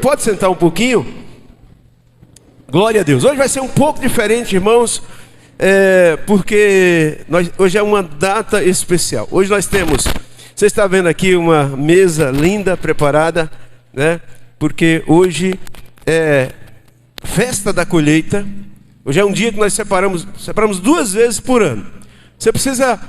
pode sentar um pouquinho? Glória a Deus. Hoje vai ser um pouco diferente, irmãos, porque hoje é uma data especial. Hoje nós temos, você está vendo aqui uma mesa linda, preparada, né? Porque hoje é festa da colheita. Hoje é um dia que nós separamos 2 vezes por ano. Você precisa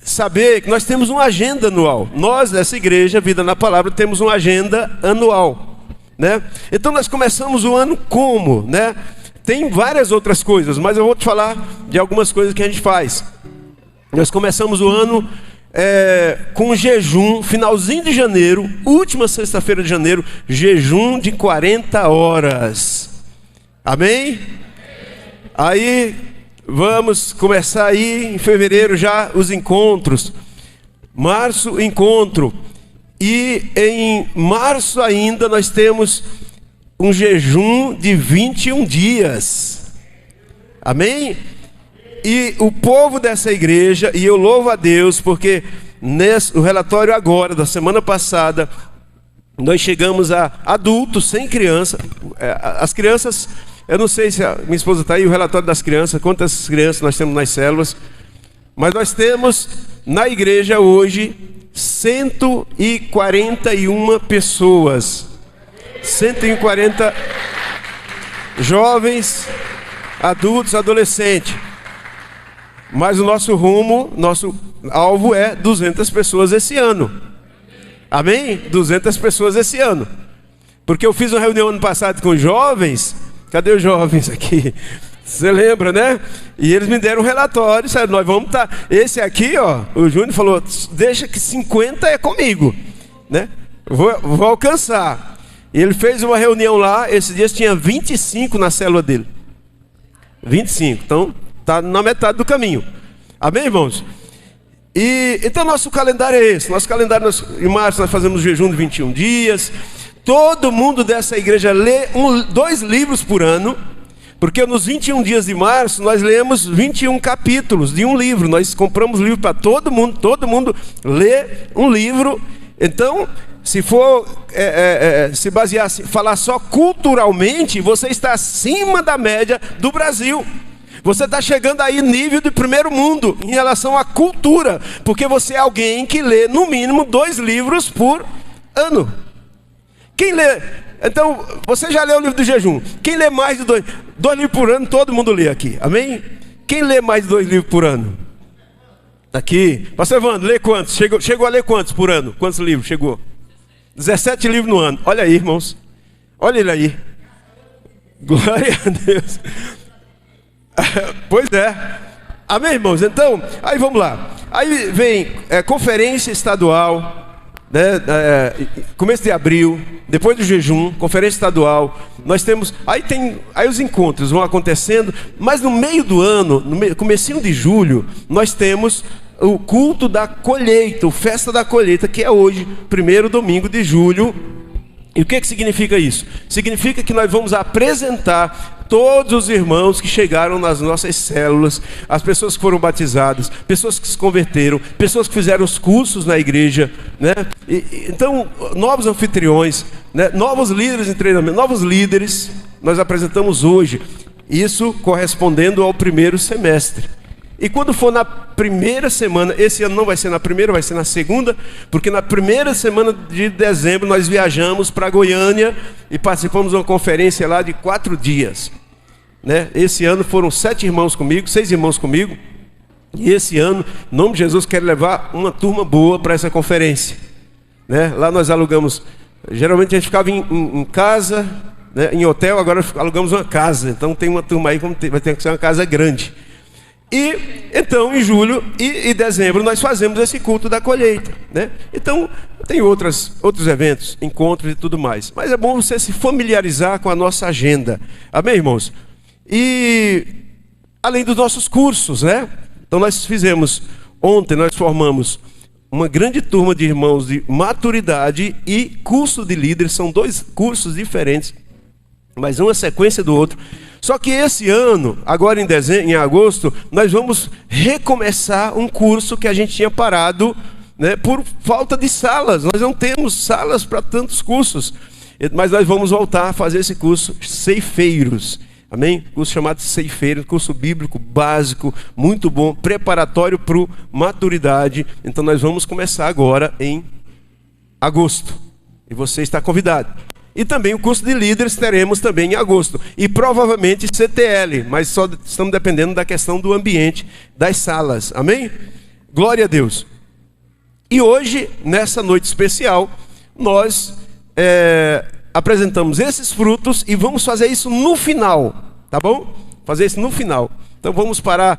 saber que nós temos uma agenda anual. Nós, dessa igreja, Vida na Palavra, temos uma agenda anual, né? Então nós começamos o ano como, né? Tem várias outras coisas, mas eu vou te falar de algumas coisas que a gente faz. Nós começamos o ano com jejum, finalzinho de janeiro, última sexta-feira de janeiro, jejum de 40 horas. Amém? Aí vamos começar aí em fevereiro já os encontros. Março, encontro. E em março ainda nós temos um jejum de 21 dias. Amém? E o povo dessa igreja, e eu louvo a Deus, porque o relatório agora, da semana passada, nós chegamos a adultos sem criança. As crianças, eu não sei se a minha esposa está aí, o relatório das crianças, quantas crianças nós temos nas células. Mas nós temos na igreja hoje 141 pessoas. 140 jovens, adultos, adolescentes. Mas o nosso rumo, nosso alvo é 200 pessoas esse ano. Amém? 200 pessoas esse ano. Porque eu fiz uma reunião ano passado com jovens. Cadê os jovens aqui? Você lembra, né? E eles me deram um relatório, sabe? Nós vamos estar... Esse aqui, ó, o Júnior falou, deixa que 50 é comigo, né? Vou alcançar. E ele fez uma reunião lá, esses dias tinha 25 na célula dele. 25, então está na metade do caminho. Amém, irmãos? E então nosso calendário é esse. Nosso calendário, em março nós fazemos jejum de 21 dias. Todo mundo dessa igreja lê 2 livros por ano. Porque nos 21 dias de março nós lemos 21 capítulos de um livro. Nós compramos livro para todo mundo lê um livro. Então, se for se basear, falar só culturalmente, você está acima da média do Brasil. Você está chegando aí nível de primeiro mundo em relação à cultura, porque você é alguém que lê no mínimo 2 livros por ano. Quem lê? Então, você já leu o livro do jejum. Quem lê mais de 2 livros por ano, todo mundo lê aqui. Amém? Quem lê mais de 2 livros por ano? Aqui. Pastor Evandro, lê quantos? Chegou a ler quantos por ano? Quantos livros chegou? 17 livros no ano. Olha aí, irmãos. Olha ele aí. Glória a Deus. Pois é. Amém, irmãos? Então, aí vamos lá. Aí vem conferência estadual, né? Começo de abril, depois do jejum, conferência estadual. Nós temos, aí os encontros vão acontecendo, mas no meio do ano, comecinho de julho, nós temos o culto da colheita, o festa da colheita, que é hoje, primeiro domingo de julho. E o que significa isso? Significa que nós vamos apresentar todos os irmãos que chegaram nas nossas células, as pessoas que foram batizadas, pessoas que se converteram, pessoas que fizeram os cursos na igreja, né? Então, novos anfitriões, né? Novos líderes em treinamento, novos líderes, nós apresentamos hoje, isso correspondendo ao primeiro semestre. E quando for na primeira semana, esse ano não vai ser na primeira, vai ser na segunda, porque na primeira semana de dezembro nós viajamos para Goiânia e participamos de uma conferência lá de 4 dias, né? Esse ano foram 7 irmãos comigo, 6 irmãos comigo, e esse ano, em nome de Jesus, quero levar uma turma boa para essa conferência, né? Lá nós alugamos, geralmente a gente ficava em casa, né? Em hotel, agora alugamos uma casa, então tem uma turma aí, vai ter que ser uma casa grande. E então em julho e dezembro nós fazemos esse culto da colheita, né? Então tem outros eventos, encontros e tudo mais. Mas é bom você se familiarizar com a nossa agenda. Amém, irmãos? E além dos nossos cursos, né? Então ontem nós formamos uma grande turma de irmãos de maturidade e curso de líderes. São 2 cursos diferentes, mas uma sequência do outro. Só que esse ano, agora em agosto, nós vamos recomeçar um curso que a gente tinha parado, né, por falta de salas. Nós não temos salas para tantos cursos. Mas nós vamos voltar a fazer esse curso Ceifeiros. Amém? Curso chamado Ceifeiros, curso bíblico básico, muito bom, preparatório para maturidade. Então nós vamos começar agora em agosto. E você está convidado. E também o curso de líderes teremos também em agosto. E provavelmente CTL, mas só estamos dependendo da questão do ambiente, das salas. Amém? Glória a Deus. E hoje, nessa noite especial, nós apresentamos esses frutos e vamos fazer isso no final, tá bom? Fazer isso no final. Então vamos parar,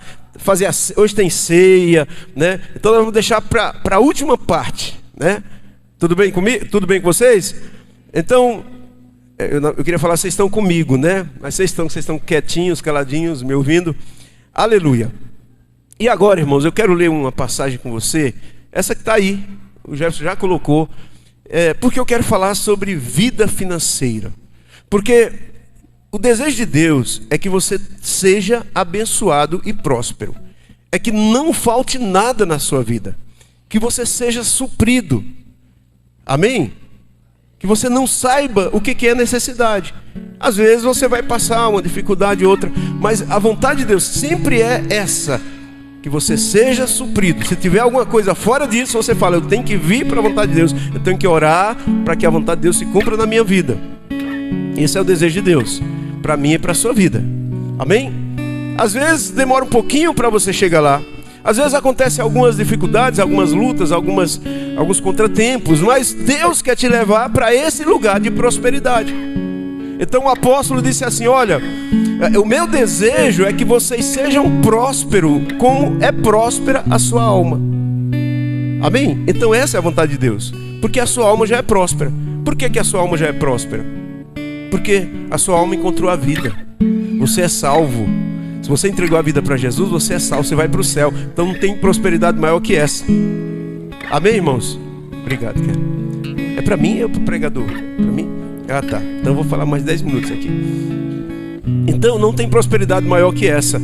hoje tem ceia, né? Então nós vamos deixar para a última parte, né? Tudo bem comigo? Tudo bem com vocês? Então, eu queria falar, vocês estão comigo, né? Mas vocês estão quietinhos, caladinhos, me ouvindo. Aleluia. E agora, irmãos, eu quero ler uma passagem com você. Essa que está aí, o Jefferson já colocou. Porque eu quero falar sobre vida financeira. Porque o desejo de Deus é que você seja abençoado e próspero. É que não falte nada na sua vida. Que você seja suprido. Amém? Que você não saiba o que é necessidade. Às vezes você vai passar uma dificuldade ou outra, mas a vontade de Deus sempre é essa, que você seja suprido. Se tiver alguma coisa fora disso, você fala, eu tenho que vir para a vontade de Deus, eu tenho que orar para que a vontade de Deus se cumpra na minha vida. Esse é o desejo de Deus, para mim e para a sua vida. Amém? Às vezes demora um pouquinho para você chegar lá. Às vezes acontecem algumas dificuldades, algumas lutas, alguns contratempos, mas Deus quer te levar para esse lugar de prosperidade. Então o apóstolo disse assim, olha, o meu desejo é que vocês sejam prósperos, como é próspera a sua alma. Amém? Então essa é a vontade de Deus, porque a sua alma já é próspera. Por que a sua alma já é próspera? Porque a sua alma encontrou a vida. Você é salvo. Se você entregou a vida para Jesus, você é salvo, você vai para o céu. Então não tem prosperidade maior que essa. Amém, irmãos? Obrigado, cara. É para mim ou é para o pregador? Para mim? Ah, tá. Então eu vou falar mais 10 minutos aqui. Então não tem prosperidade maior que essa.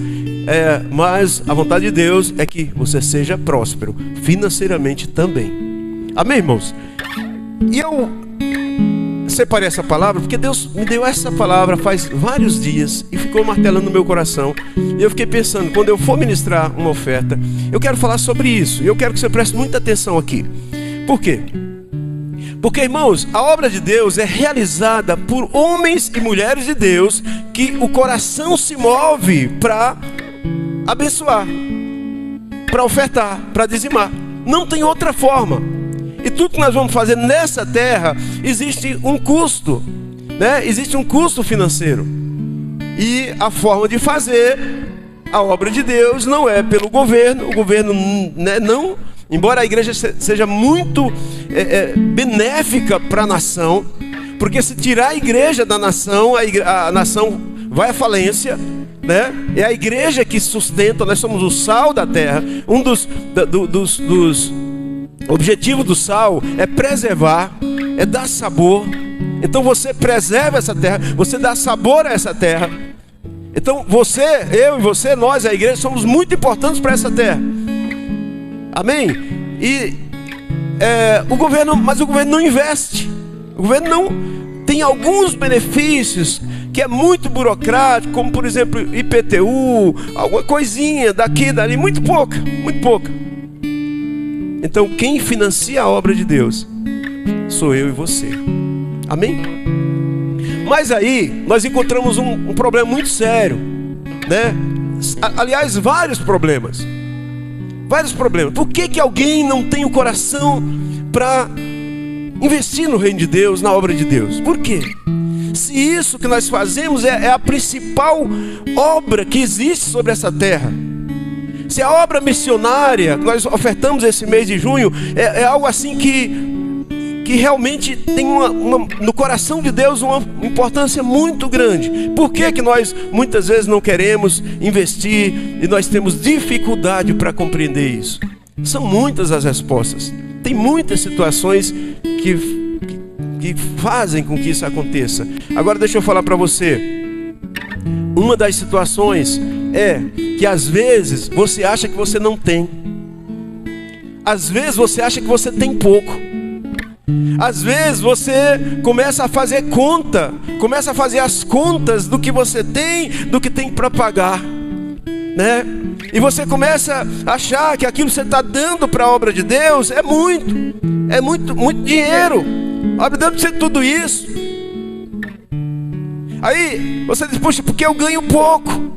Mas a vontade de Deus é que você seja próspero, financeiramente também. Amém, irmãos? E eu separei essa palavra porque Deus me deu essa palavra faz vários dias e ficou martelando no meu coração. E eu fiquei pensando, quando eu for ministrar uma oferta, eu quero falar sobre isso. E eu quero que você preste muita atenção aqui. Por quê? Porque, irmãos, a obra de Deus é realizada por homens e mulheres de Deus que o coração se move para abençoar, para ofertar, para dizimar. Não tem outra forma. E tudo que nós vamos fazer nessa terra, existe um custo, né? Existe um custo financeiro. E a forma de fazer a obra de Deus não é pelo governo. O governo, né, não, embora a igreja seja muito benéfica para a nação, porque se tirar a igreja da nação, a nação vai à falência, né? É a igreja que sustenta, nós somos o sal da terra. Um dos objetivo do sal é preservar, é dar sabor. Então você preserva essa terra, você dá sabor a essa terra. Então você, eu e você, nós, a igreja, somos muito importantes para essa terra. Amém? E mas o governo não investe. O governo não tem alguns benefícios que é muito burocrático, como por exemplo IPTU, alguma coisinha daqui, dali, muito pouca, muito pouca. Então quem financia a obra de Deus sou eu e você. Amém? Mas aí nós encontramos um problema muito sério, né? Aliás, vários problemas. Vários problemas. Por que alguém não tem o coração para investir no reino de Deus, na obra de Deus? Por quê? Se isso que nós fazemos é a principal obra que existe sobre essa terra, se a obra missionária que nós ofertamos esse mês de junho é algo assim que realmente tem no coração de Deus uma importância muito grande. Por que nós muitas vezes não queremos investir e nós temos dificuldade para compreender isso? São muitas as respostas. Tem muitas situações que fazem com que isso aconteça. Agora deixa eu falar para você. Uma das situações é que às vezes você acha que você não tem. Às vezes você acha que você tem pouco. Às vezes você começa a fazer conta, começa a fazer as contas do que você tem, do que tem para pagar, né? E você começa a achar que aquilo que você está dando para a obra de Deus é muito dinheiro. A obra de Deus precisa de tudo isso. Aí você diz, puxa, porque eu ganho pouco.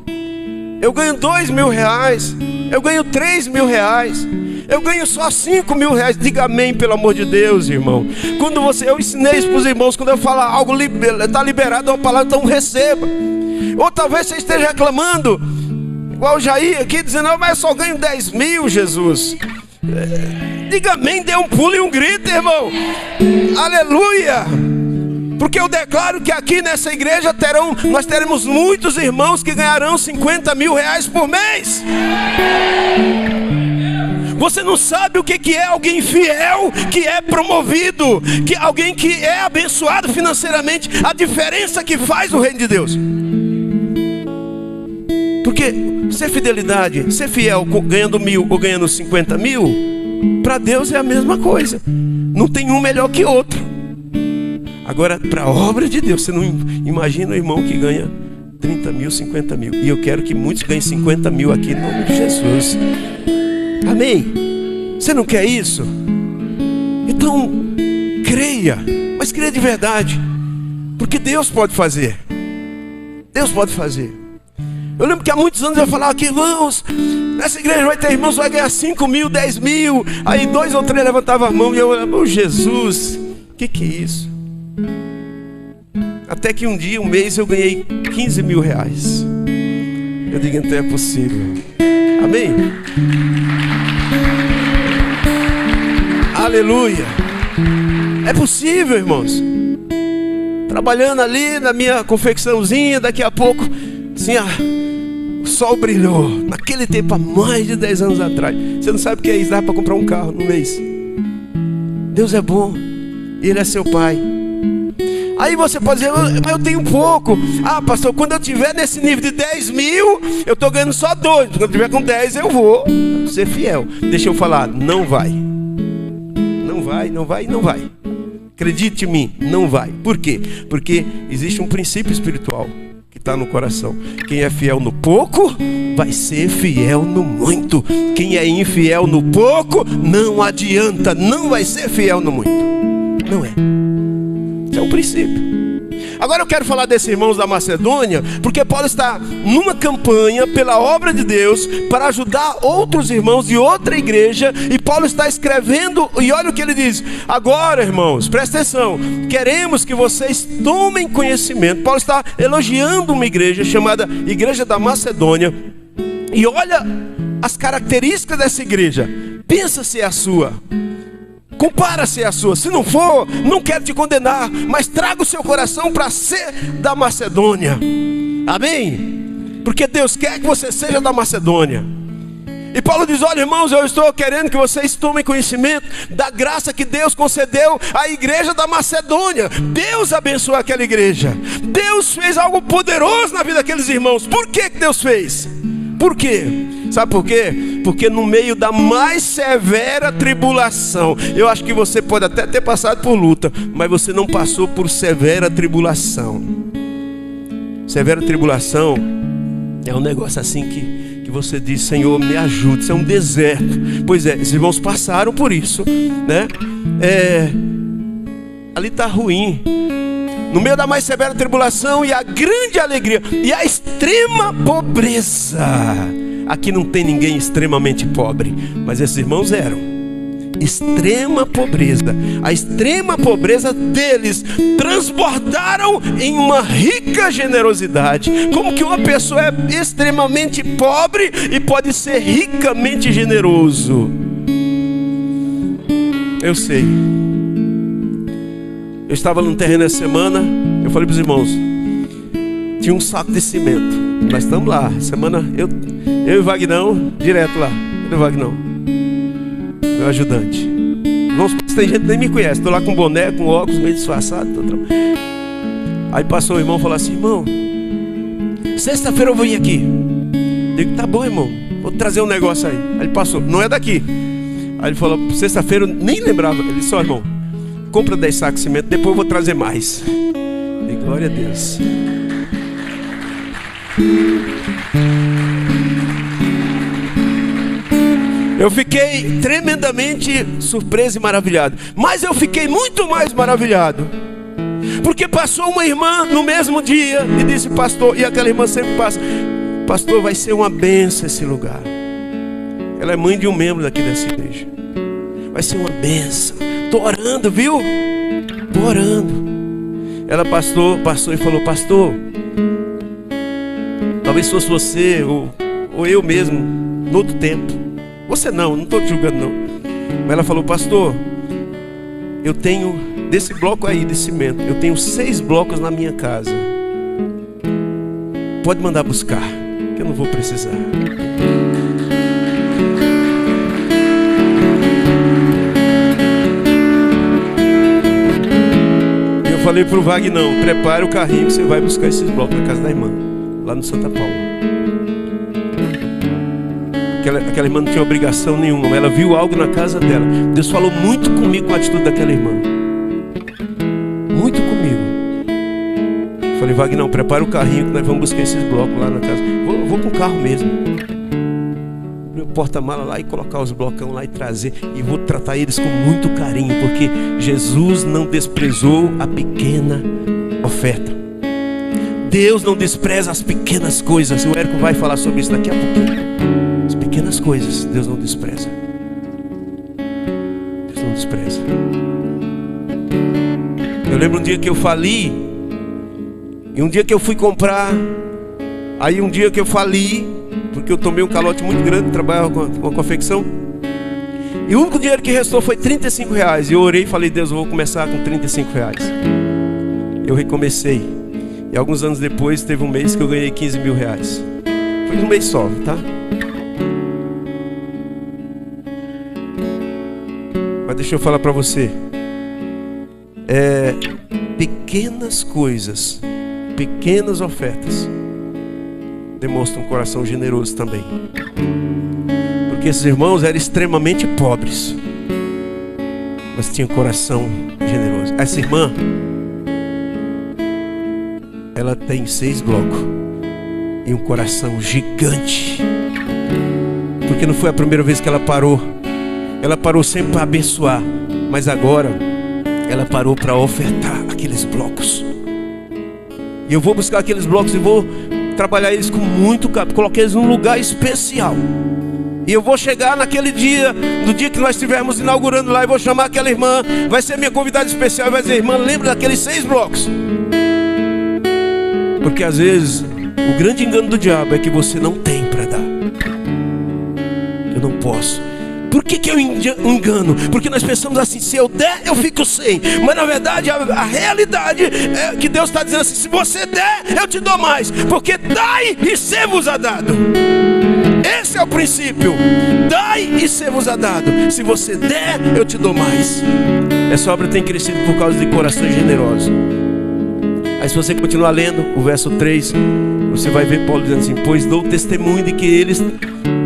Eu ganho 2 mil reais, eu ganho 3 mil reais, eu ganho só 5 mil reais. Diga amém, pelo amor de Deus, irmão. Eu ensinei isso para os irmãos, quando eu falar algo está liberado, uma palavra, então receba. Ou talvez você esteja reclamando, igual o Jair aqui, dizendo, não, mas eu só ganho 10 mil, Jesus. Diga amém, dê um pulo e um grito, irmão. Aleluia. Porque eu declaro que aqui nessa igreja nós teremos muitos irmãos que ganharão 50 mil reais por mês. Você não sabe o que é alguém fiel, que é promovido, que alguém que é abençoado financeiramente, a diferença que faz no reino de Deus. Porque ser fidelidade, ser fiel ganhando 1.000 ou ganhando 50 mil, para Deus é a mesma coisa. Não tem um melhor que outro. Agora, para a obra de Deus, você não imagina o irmão que ganha 30 mil, 50 mil. E eu quero que muitos ganhem 50 mil aqui em nome de Jesus. Amém? Você não quer isso? Então, creia. Mas creia de verdade. Porque Deus pode fazer. Deus pode fazer. Eu lembro que há muitos anos eu falava aqui, irmãos, nessa igreja vai ter irmãos que vai ganhar 5 mil, 10 mil. Aí 2 ou 3 levantavam a mão e eu falava, oh, Jesus, que é isso? Até que um mês eu ganhei 15 mil reais. Eu digo, então é possível. Amém? Aleluia. É possível, irmãos. Trabalhando ali na minha confecçãozinha, daqui a pouco, assim, o sol brilhou. Naquele tempo, há mais de 10 anos atrás. Você não sabe o que é isso, dá para comprar um carro no mês. Deus é bom. Ele é seu pai. Aí você pode dizer, mas eu tenho pouco. Ah, pastor, quando eu estiver nesse nível de 10 mil, eu estou ganhando só 2. Quando eu estiver com 10, eu vou ser fiel. Deixa eu falar, não vai. Não vai, não vai, não vai. Acredite em mim, não vai. Por quê? Porque existe um princípio espiritual que está no coração. Quem é fiel no pouco, vai ser fiel no muito. Quem é infiel no pouco, não adianta, não vai ser fiel no muito. Não é. Esse é um princípio. Agora eu quero falar desses irmãos da Macedônia, porque Paulo está numa campanha pela obra de Deus para ajudar outros irmãos de outra igreja. E Paulo está escrevendo, e olha o que ele diz. Agora, irmãos, presta atenção, queremos que vocês tomem conhecimento. Paulo está elogiando uma igreja chamada Igreja da Macedônia. E olha as características dessa igreja. Pensa se é a sua. Compara-se a sua. Se não for, não quero te condenar, mas traga o seu coração para ser da Macedônia. Amém? Porque Deus quer que você seja da Macedônia. E Paulo diz, olha, irmãos, eu estou querendo que vocês tomem conhecimento da graça que Deus concedeu à igreja da Macedônia. Deus abençoou aquela igreja. Deus fez algo poderoso na vida daqueles irmãos. Por que Deus fez? Por quê? Sabe por quê? Porque no meio da mais severa tribulação, eu acho que você pode até ter passado por luta, mas você não passou por severa tribulação. Severa tribulação é um negócio assim que você diz, Senhor, me ajude. Isso é um deserto. Pois é, esses irmãos passaram por isso, né? Ali está ruim. No meio da mais severa tribulação e a grande alegria e a extrema pobreza. Aqui não tem ninguém extremamente pobre, mas esses irmãos eram. Extrema pobreza. A extrema pobreza deles transbordaram em uma rica generosidade. Como que uma pessoa é extremamente pobre e pode ser ricamente generoso? Eu sei. Eu estava num terreno essa semana. Eu falei para os irmãos, tinha um saco de cimento. Nós estamos lá, semana eu e o Vagnão, direto lá. Cadê o Vagnão? Meu ajudante. Irmãos, tem gente que nem me conhece. Estou lá com boné, com óculos, meio disfarçado. Aí passou o irmão e falou assim, irmão, sexta-feira eu vim aqui. Digo, tá bom, irmão, vou trazer um negócio aí. Aí ele passou, não é daqui. Aí ele falou, sexta-feira eu nem lembrava. Ele disse, ó, irmão, compra 10 sacos de cimento, depois eu vou trazer mais. E glória a Deus. Eu fiquei tremendamente surpreso e maravilhado. Mas eu fiquei muito mais maravilhado, porque passou uma irmã no mesmo dia e disse: pastor, e aquela irmã sempre passa: pastor, vai ser uma bênção esse lugar. Ela é mãe de um membro daqui dessa igreja. Vai ser uma bênção. Estou orando, viu? Estou orando. Ela passou e falou: pastor, talvez fosse você ou eu mesmo, no outro tempo. Você não estou te julgando não. Mas ela falou: pastor, eu tenho, desse bloco aí de cimento, eu tenho 6 blocos na minha casa. Pode mandar buscar, que eu não vou precisar. Eu falei pro Wagner: não, prepare o carrinho que você vai buscar esses blocos na casa da irmã, lá no Santa Paula. Aquela irmã não tinha obrigação nenhuma, mas ela viu algo na casa dela. Deus falou muito comigo com a atitude daquela irmã. Muito comigo. Falei: Wagner, não, prepara o carrinho que nós vamos buscar esses blocos lá na casa. Vou com o carro mesmo. Abrir o porta-mala lá e colocar os blocão lá e trazer. E vou tratar eles com muito carinho, porque Jesus não desprezou a pequena oferta. Deus não despreza as pequenas coisas. O Érico vai falar sobre isso daqui a pouquinho. As pequenas coisas Deus não despreza. Deus não despreza. Eu lembro um dia que eu fali, e um dia que eu fui comprar, aí um dia que eu fali, porque eu tomei um calote muito grande, trabalhava com a confecção, e o único dinheiro que restou foi R$35. E eu orei e falei: Deus, eu vou começar com R$35. Eu recomecei. E alguns anos depois teve um mês que eu ganhei R$15 mil. Foi um mês só, tá? Mas deixa eu falar para você, pequenas coisas, pequenas ofertas demonstram um coração generoso também. Porque esses irmãos eram extremamente pobres, mas tinham um coração generoso. Essa irmã, ela tem 6 blocos e um coração gigante. Porque não foi a primeira vez que ela parou. Ela parou sempre para abençoar, mas agora ela parou para ofertar aqueles blocos. E eu vou buscar aqueles blocos e vou trabalhar eles com muito carinho, coloquei eles num lugar especial. E eu vou chegar naquele dia, no dia que nós estivermos inaugurando lá, e vou chamar aquela irmã, vai ser minha convidada especial, e vai dizer: irmã, lembra daqueles 6 blocos? Porque às vezes o grande engano do diabo é que você não tem para dar. Eu não posso. Por que eu engano? Porque nós pensamos assim: se eu der, eu fico sem. Mas na verdade a realidade é que Deus está dizendo assim: se você der, eu te dou mais. Porque dai e ser-vos-á dado. Esse é o princípio. Dai e ser-vos-á dado. Se você der, eu te dou mais. Essa obra tem crescido por causa de corações generosos. Aí se você continuar lendo o verso 3, você vai ver Paulo dizendo assim: pois dou testemunho de que eles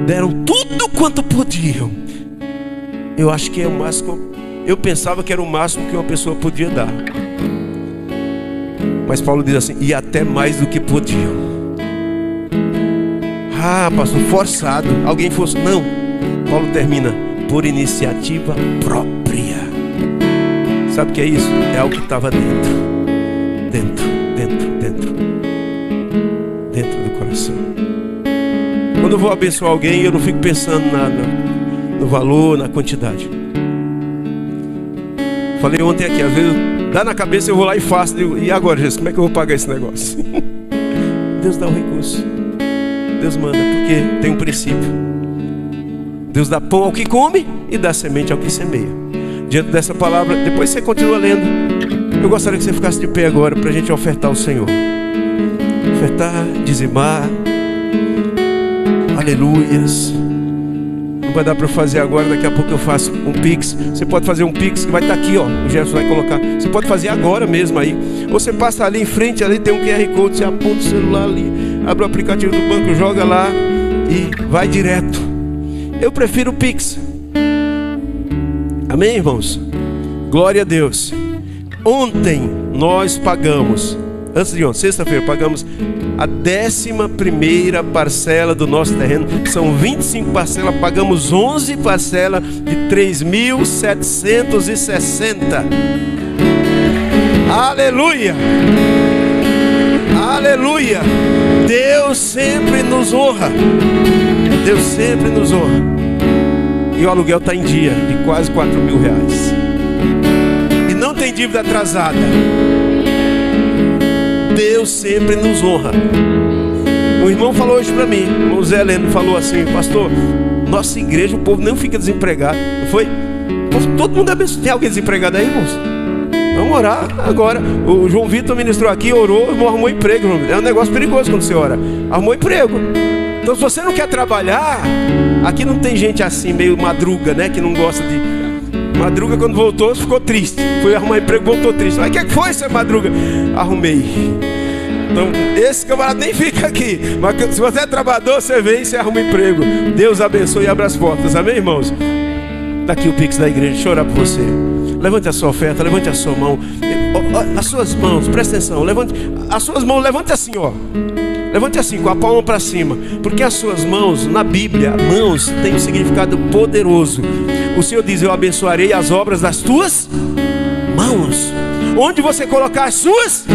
deram tudo quanto podiam. Eu acho que é o máximo. Eu pensava que era o máximo que uma pessoa podia dar. Mas Paulo diz assim: e até mais do que podiam. Ah, pastor, forçado. Alguém fosse. Não. Paulo termina: por iniciativa própria. Sabe o que é isso? É algo que estava dentro do coração. Quando eu vou abençoar alguém, eu não fico pensando no valor, na quantidade. Falei ontem aqui, às vezes dá na cabeça, eu vou lá e faço. Digo: e agora, Jesus, como é que eu vou pagar esse negócio? Deus dá o recurso. Deus manda, porque tem um princípio. Deus dá pão ao que come e dá semente ao que semeia. Diante dessa palavra, depois você continua lendo. Eu gostaria que você ficasse de pé agora para a gente ofertar ao Senhor. Ofertar, dizimar. Aleluias. Não vai dar para eu fazer agora, daqui a pouco eu faço um Pix. Você pode fazer um Pix que vai estar aqui, ó. O Jefferson vai colocar. Você pode fazer agora mesmo aí. Ou você passa ali em frente, ali tem um QR Code. Você aponta o celular ali, abre o aplicativo do banco, joga lá e vai direto. Eu prefiro o Pix. Amém, irmãos? Glória a Deus. Ontem nós pagamos, antes de ontem, sexta-feira, pagamos a 11ª parcela do nosso terreno. São 25 parcelas, pagamos 11 parcelas de 3.760. Aleluia! Aleluia! Deus sempre nos honra. Deus sempre nos honra. E o aluguel está em dia, de quase R$4.000. E não tem dívida atrasada. Deus sempre nos honra. O irmão falou hoje para mim, o irmão Zé Heleno falou assim: pastor, nossa igreja, o povo não fica desempregado. Não foi? Todo mundo é abençoado. Tem alguém desempregado aí, irmãos? Vamos orar agora. O João Vitor ministrou aqui, orou, o irmão arrumou emprego. É um negócio perigoso quando você ora. Arrumou emprego. Então se você não quer trabalhar, aqui não tem gente assim, meio madruga, né? Que não gosta de... Madruga quando voltou ficou triste. Foi arrumar emprego, voltou triste. Mas o que foi, seu Madruga? Arrumei. Então esse camarada nem fica aqui. Mas se você é trabalhador, você vem e você arruma emprego. Deus abençoe e abra as portas. Amém, irmãos? Daqui o Pix da igreja. Deixa eu orar por você. Levante a sua oferta, levante a sua mão. As suas mãos, presta atenção. Levante as suas mãos, levante assim, ó. Levante assim, com a palma para cima. Porque as suas mãos, na Bíblia, mãos tem um significado poderoso. O Senhor diz: eu abençoarei as obras das tuas mãos. Onde você colocar as suas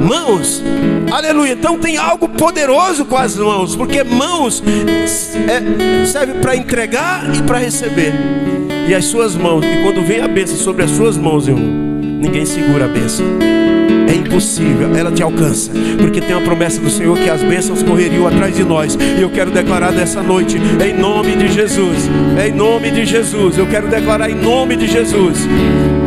mãos, aleluia. Então tem algo poderoso com as mãos, porque mãos serve para entregar e para receber. E as suas mãos, e quando vem a bênção sobre as suas mãos, irmão, ninguém segura a bênção. É impossível, ela te alcança, porque tem uma promessa do Senhor que as bênçãos correriam atrás de nós. E eu quero declarar nessa noite, em nome de Jesus, em nome de Jesus, eu quero declarar em nome de Jesus,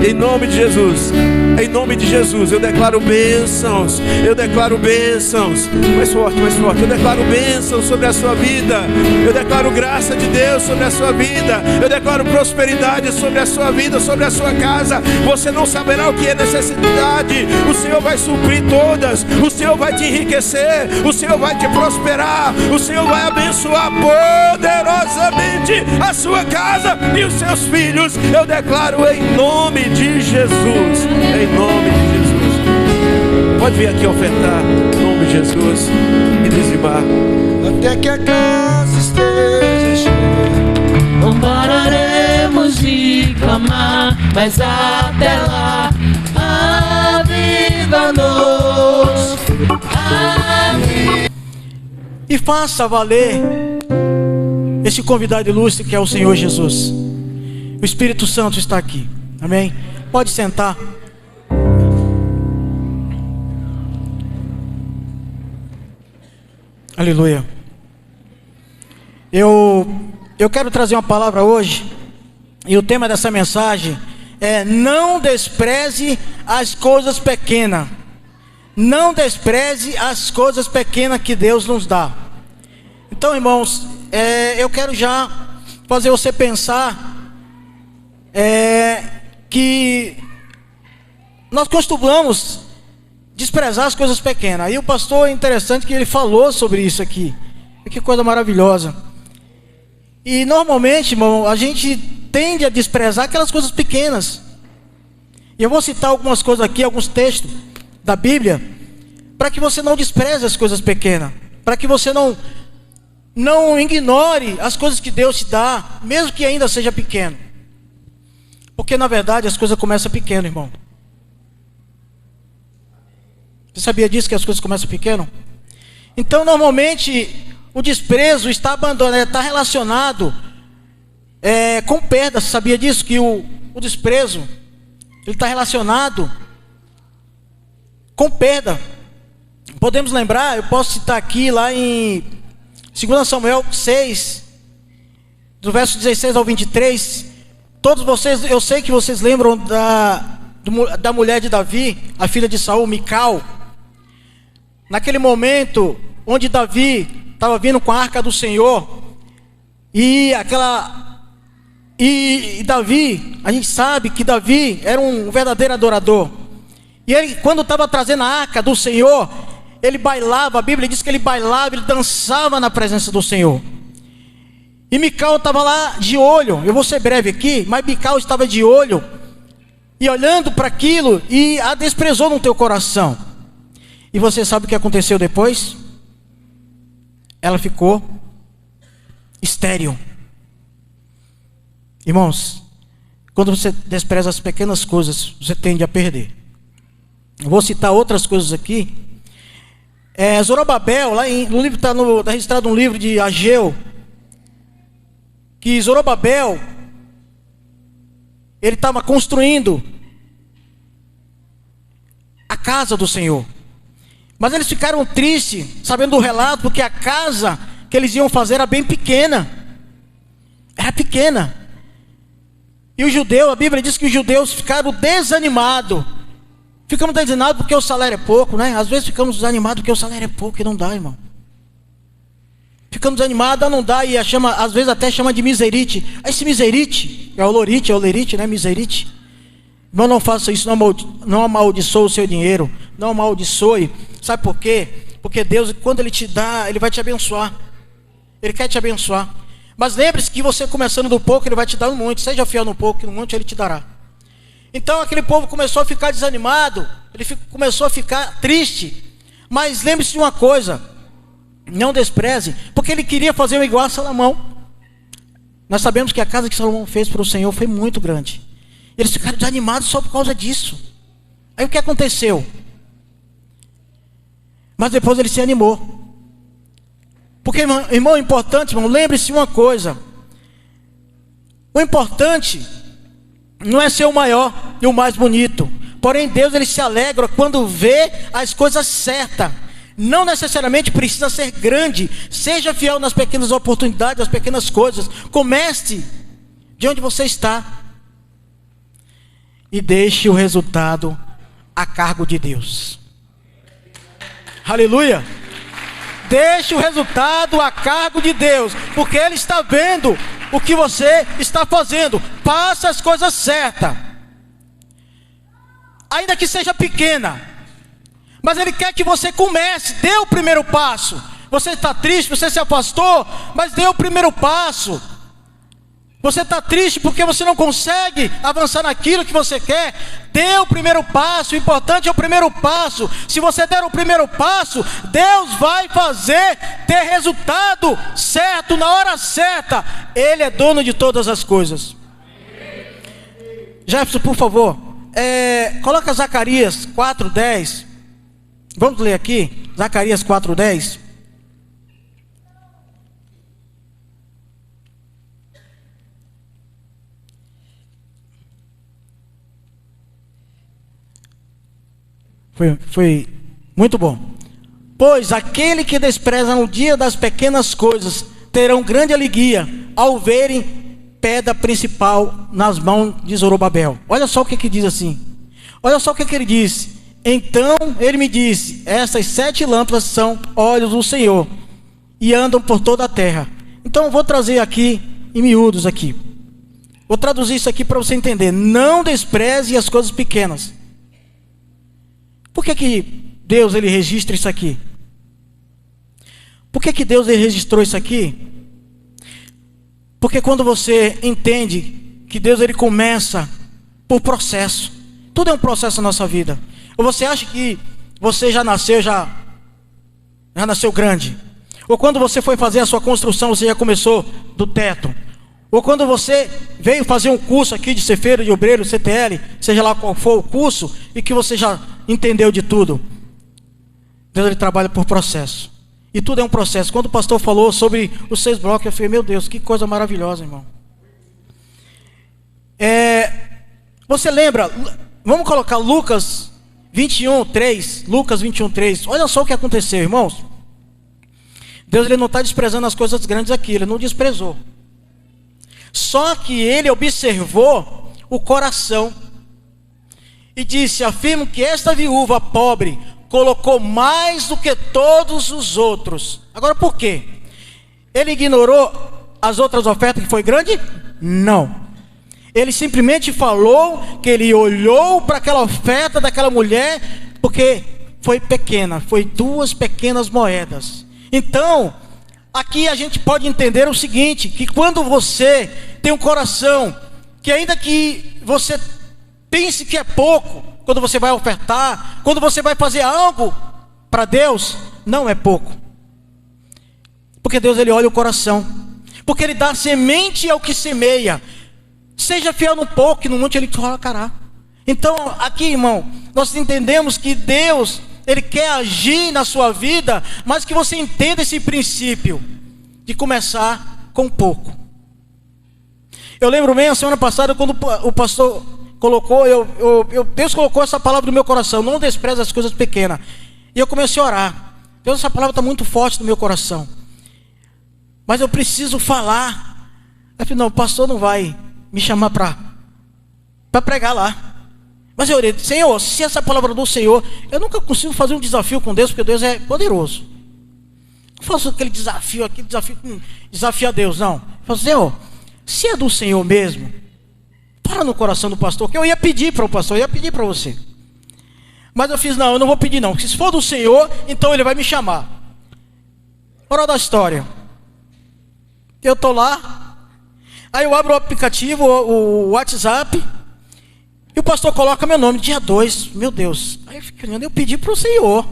em nome de Jesus, em nome de Jesus, eu declaro bênçãos, eu declaro bênçãos. Mais forte, mais forte. Eu declaro bênçãos sobre a sua vida, eu declaro graça de Deus sobre a sua vida, eu declaro prosperidade sobre a sua vida, sobre a sua casa. Você não saberá o que é necessidade, o Senhor vai suprir todas, o Senhor vai te enriquecer, o Senhor vai te prosperar, o Senhor vai abençoar poderosamente a sua casa e os seus filhos. Eu declaro em nome de Jesus, em nome de Jesus. Pode vir aqui ofertar em nome de Jesus e dizimar. Até que a casa esteja cheia, não pararemos de clamar, mas até lá aviva-nos, e faça valer esse convidado ilustre que é o Senhor Jesus. O Espírito Santo está aqui, amém? Pode sentar. Aleluia. Eu quero trazer uma palavra hoje, e o tema dessa mensagem é: não despreze as coisas pequenas. Não despreze as coisas pequenas que Deus nos dá. Então, irmãos, eu quero já fazer você pensar que nós costumamos desprezar as coisas pequenas. Aí o pastor, é interessante que ele falou sobre isso aqui. Que coisa maravilhosa. E normalmente, irmão, a gente tende a desprezar aquelas coisas pequenas. E eu vou citar algumas coisas aqui, alguns textos da Bíblia, para que você não despreze as coisas pequenas, para que você não ignore as coisas que Deus te dá, mesmo que ainda seja pequeno. Porque na verdade as coisas começam pequeno, irmão. Você sabia disso, que as coisas começam pequeno? Então normalmente o desprezo está abandonado, está relacionado com perda. Você sabia disso? Que o desprezo ele está relacionado com perda. Podemos lembrar, eu posso citar aqui lá em 2 Samuel 6, do verso 16 ao 23. Todos vocês, eu sei que vocês lembram da mulher de Davi, a filha de Saul, Mical. Naquele momento onde Davi estava vindo com a arca do Senhor, e Davi, a gente sabe que Davi era um verdadeiro adorador. E ele, quando estava trazendo a arca do Senhor, ele bailava. A Bíblia diz que ele bailava, ele dançava na presença do Senhor. E Mical estava lá de olho. Eu vou ser breve aqui, mas Mical estava de olho e olhando para aquilo e a desprezou no teu coração. E você sabe o que aconteceu depois? Ela ficou estéril. Irmãos, quando você despreza as pequenas coisas, você tende a perder. Eu vou citar outras coisas aqui. Zorobabel, no livro está registrado um livro de Ageu, que Zorobabel, ele estava construindo a casa do Senhor. Mas eles ficaram tristes, sabendo do relato, porque a casa que eles iam fazer era bem pequena. Era pequena. E o judeu, a Bíblia diz que os judeus ficaram desanimados. Ficamos desanimados porque o salário é pouco, né? Às vezes ficamos desanimados porque o salário é pouco e não dá, irmão. Ficamos desanimados, não dá, e às vezes até chama de miserite. Esse miserite, é o lerite, né? Miserite. Irmão, não faça isso, não amaldiçoe o seu dinheiro, não amaldiçoe. Sabe por quê? Porque Deus, quando Ele te dá, Ele vai te abençoar. Ele quer te abençoar. Mas lembre-se que você começando do pouco, Ele vai te dar muito. Seja fiel no pouco, que no muito Ele te dará. Então aquele povo começou a ficar desanimado, começou a ficar triste. Mas lembre-se de uma coisa, não despreze, porque ele queria fazer igual a Salomão. Nós sabemos que a casa que Salomão fez para o Senhor foi muito grande. Eles ficaram desanimados só por causa disso. Aí o que aconteceu? Mas depois ele se animou. Porque, irmão, importante, irmão, lembre-se de uma coisa. O importante não é ser o maior e o mais bonito. Porém, Deus, Ele se alegra quando vê as coisas certas. Não necessariamente precisa ser grande. Seja fiel nas pequenas oportunidades, nas pequenas coisas. Comece de onde você está. E deixe o resultado a cargo de Deus. Aleluia! Deixe o resultado a cargo de Deus, porque Ele está vendo o que você está fazendo. Faça as coisas certas, ainda que seja pequena, mas Ele quer que você comece. Dê o primeiro passo. Você está triste, você se afastou, mas dê o primeiro passo. Você está triste porque você não consegue avançar naquilo que você quer. Dê o primeiro passo. O importante é o primeiro passo. Se você der o primeiro passo, Deus vai fazer ter resultado certo, na hora certa. Ele é dono de todas as coisas. Jefferson, por favor, coloca Zacarias 4:10. Vamos ler aqui, Zacarias 4:10. Foi muito bom. Pois aquele que despreza no dia das pequenas coisas terão grande alegria ao verem pedra principal nas mãos de Zorobabel. Olha só o que diz assim. Olha só o que ele diz. Então ele me disse: essas 7 lâmpadas são olhos do Senhor e andam por toda a terra. Então eu vou trazer aqui em miúdos aqui. Vou traduzir isso aqui para você entender. Não despreze as coisas pequenas. Por que Deus ele registra isso aqui? Por que Deus ele registrou isso aqui? Porque quando você entende que Deus ele começa por processo. Tudo é um processo na nossa vida. Ou você acha que você já nasceu grande? Ou quando você foi fazer a sua construção, você já começou do teto? Ou quando você veio fazer um curso aqui de cefeiro, de obreiro, CTL, seja lá qual for o curso, e que você já entendeu de tudo. Deus ele trabalha por processo. E tudo é um processo. Quando o pastor falou sobre os 6 blocos, eu falei, meu Deus, que coisa maravilhosa, irmão. Você lembra, vamos colocar Lucas 21:3. Lucas 21:3. Olha só o que aconteceu, irmãos. Deus ele não está desprezando as coisas grandes aqui, Ele não desprezou. Só que Ele observou o coração e disse: afirmo que esta viúva pobre colocou mais do que todos os outros. Agora por quê? Ele ignorou as outras ofertas que foi grande? Não. Ele simplesmente falou que ele olhou para aquela oferta daquela mulher porque foi pequena, foi 2 pequenas moedas. Então, aqui a gente pode entender o seguinte, que quando você tem um coração, que ainda que você pense que é pouco. Quando você vai ofertar, quando você vai fazer algo para Deus, não é pouco. Porque Deus, Ele olha o coração. Porque Ele dá semente ao que semeia. Seja fiel no pouco, que no monte Ele te colocará. Então, aqui, irmão, nós entendemos que Deus, Ele quer agir na sua vida, mas que você entenda esse princípio de começar com pouco. Eu lembro bem, a semana passada, quando o pastor colocou, Deus colocou essa palavra no meu coração: não despreze as coisas pequenas. E eu comecei a orar. Deus, essa palavra está muito forte no meu coração, mas eu preciso falar. Eu falei, não, o pastor não vai me chamar para pregar lá. Mas eu orei, Senhor, se essa palavra do Senhor, eu nunca consigo fazer um desafio com Deus, porque Deus é poderoso. Não faço aquele desafio a Deus, não. Eu falo, Senhor, se é do Senhor mesmo, para no coração do pastor, que eu ia pedir para o pastor, eu ia pedir para você. Mas eu fiz, não, eu não vou pedir não, porque se for do Senhor, então Ele vai me chamar. Moral da história. Eu estou lá, aí eu abro o aplicativo, o WhatsApp, e o pastor coloca meu nome, dia 2, meu Deus. Aí eu fiquei olhando, eu pedi para o Senhor.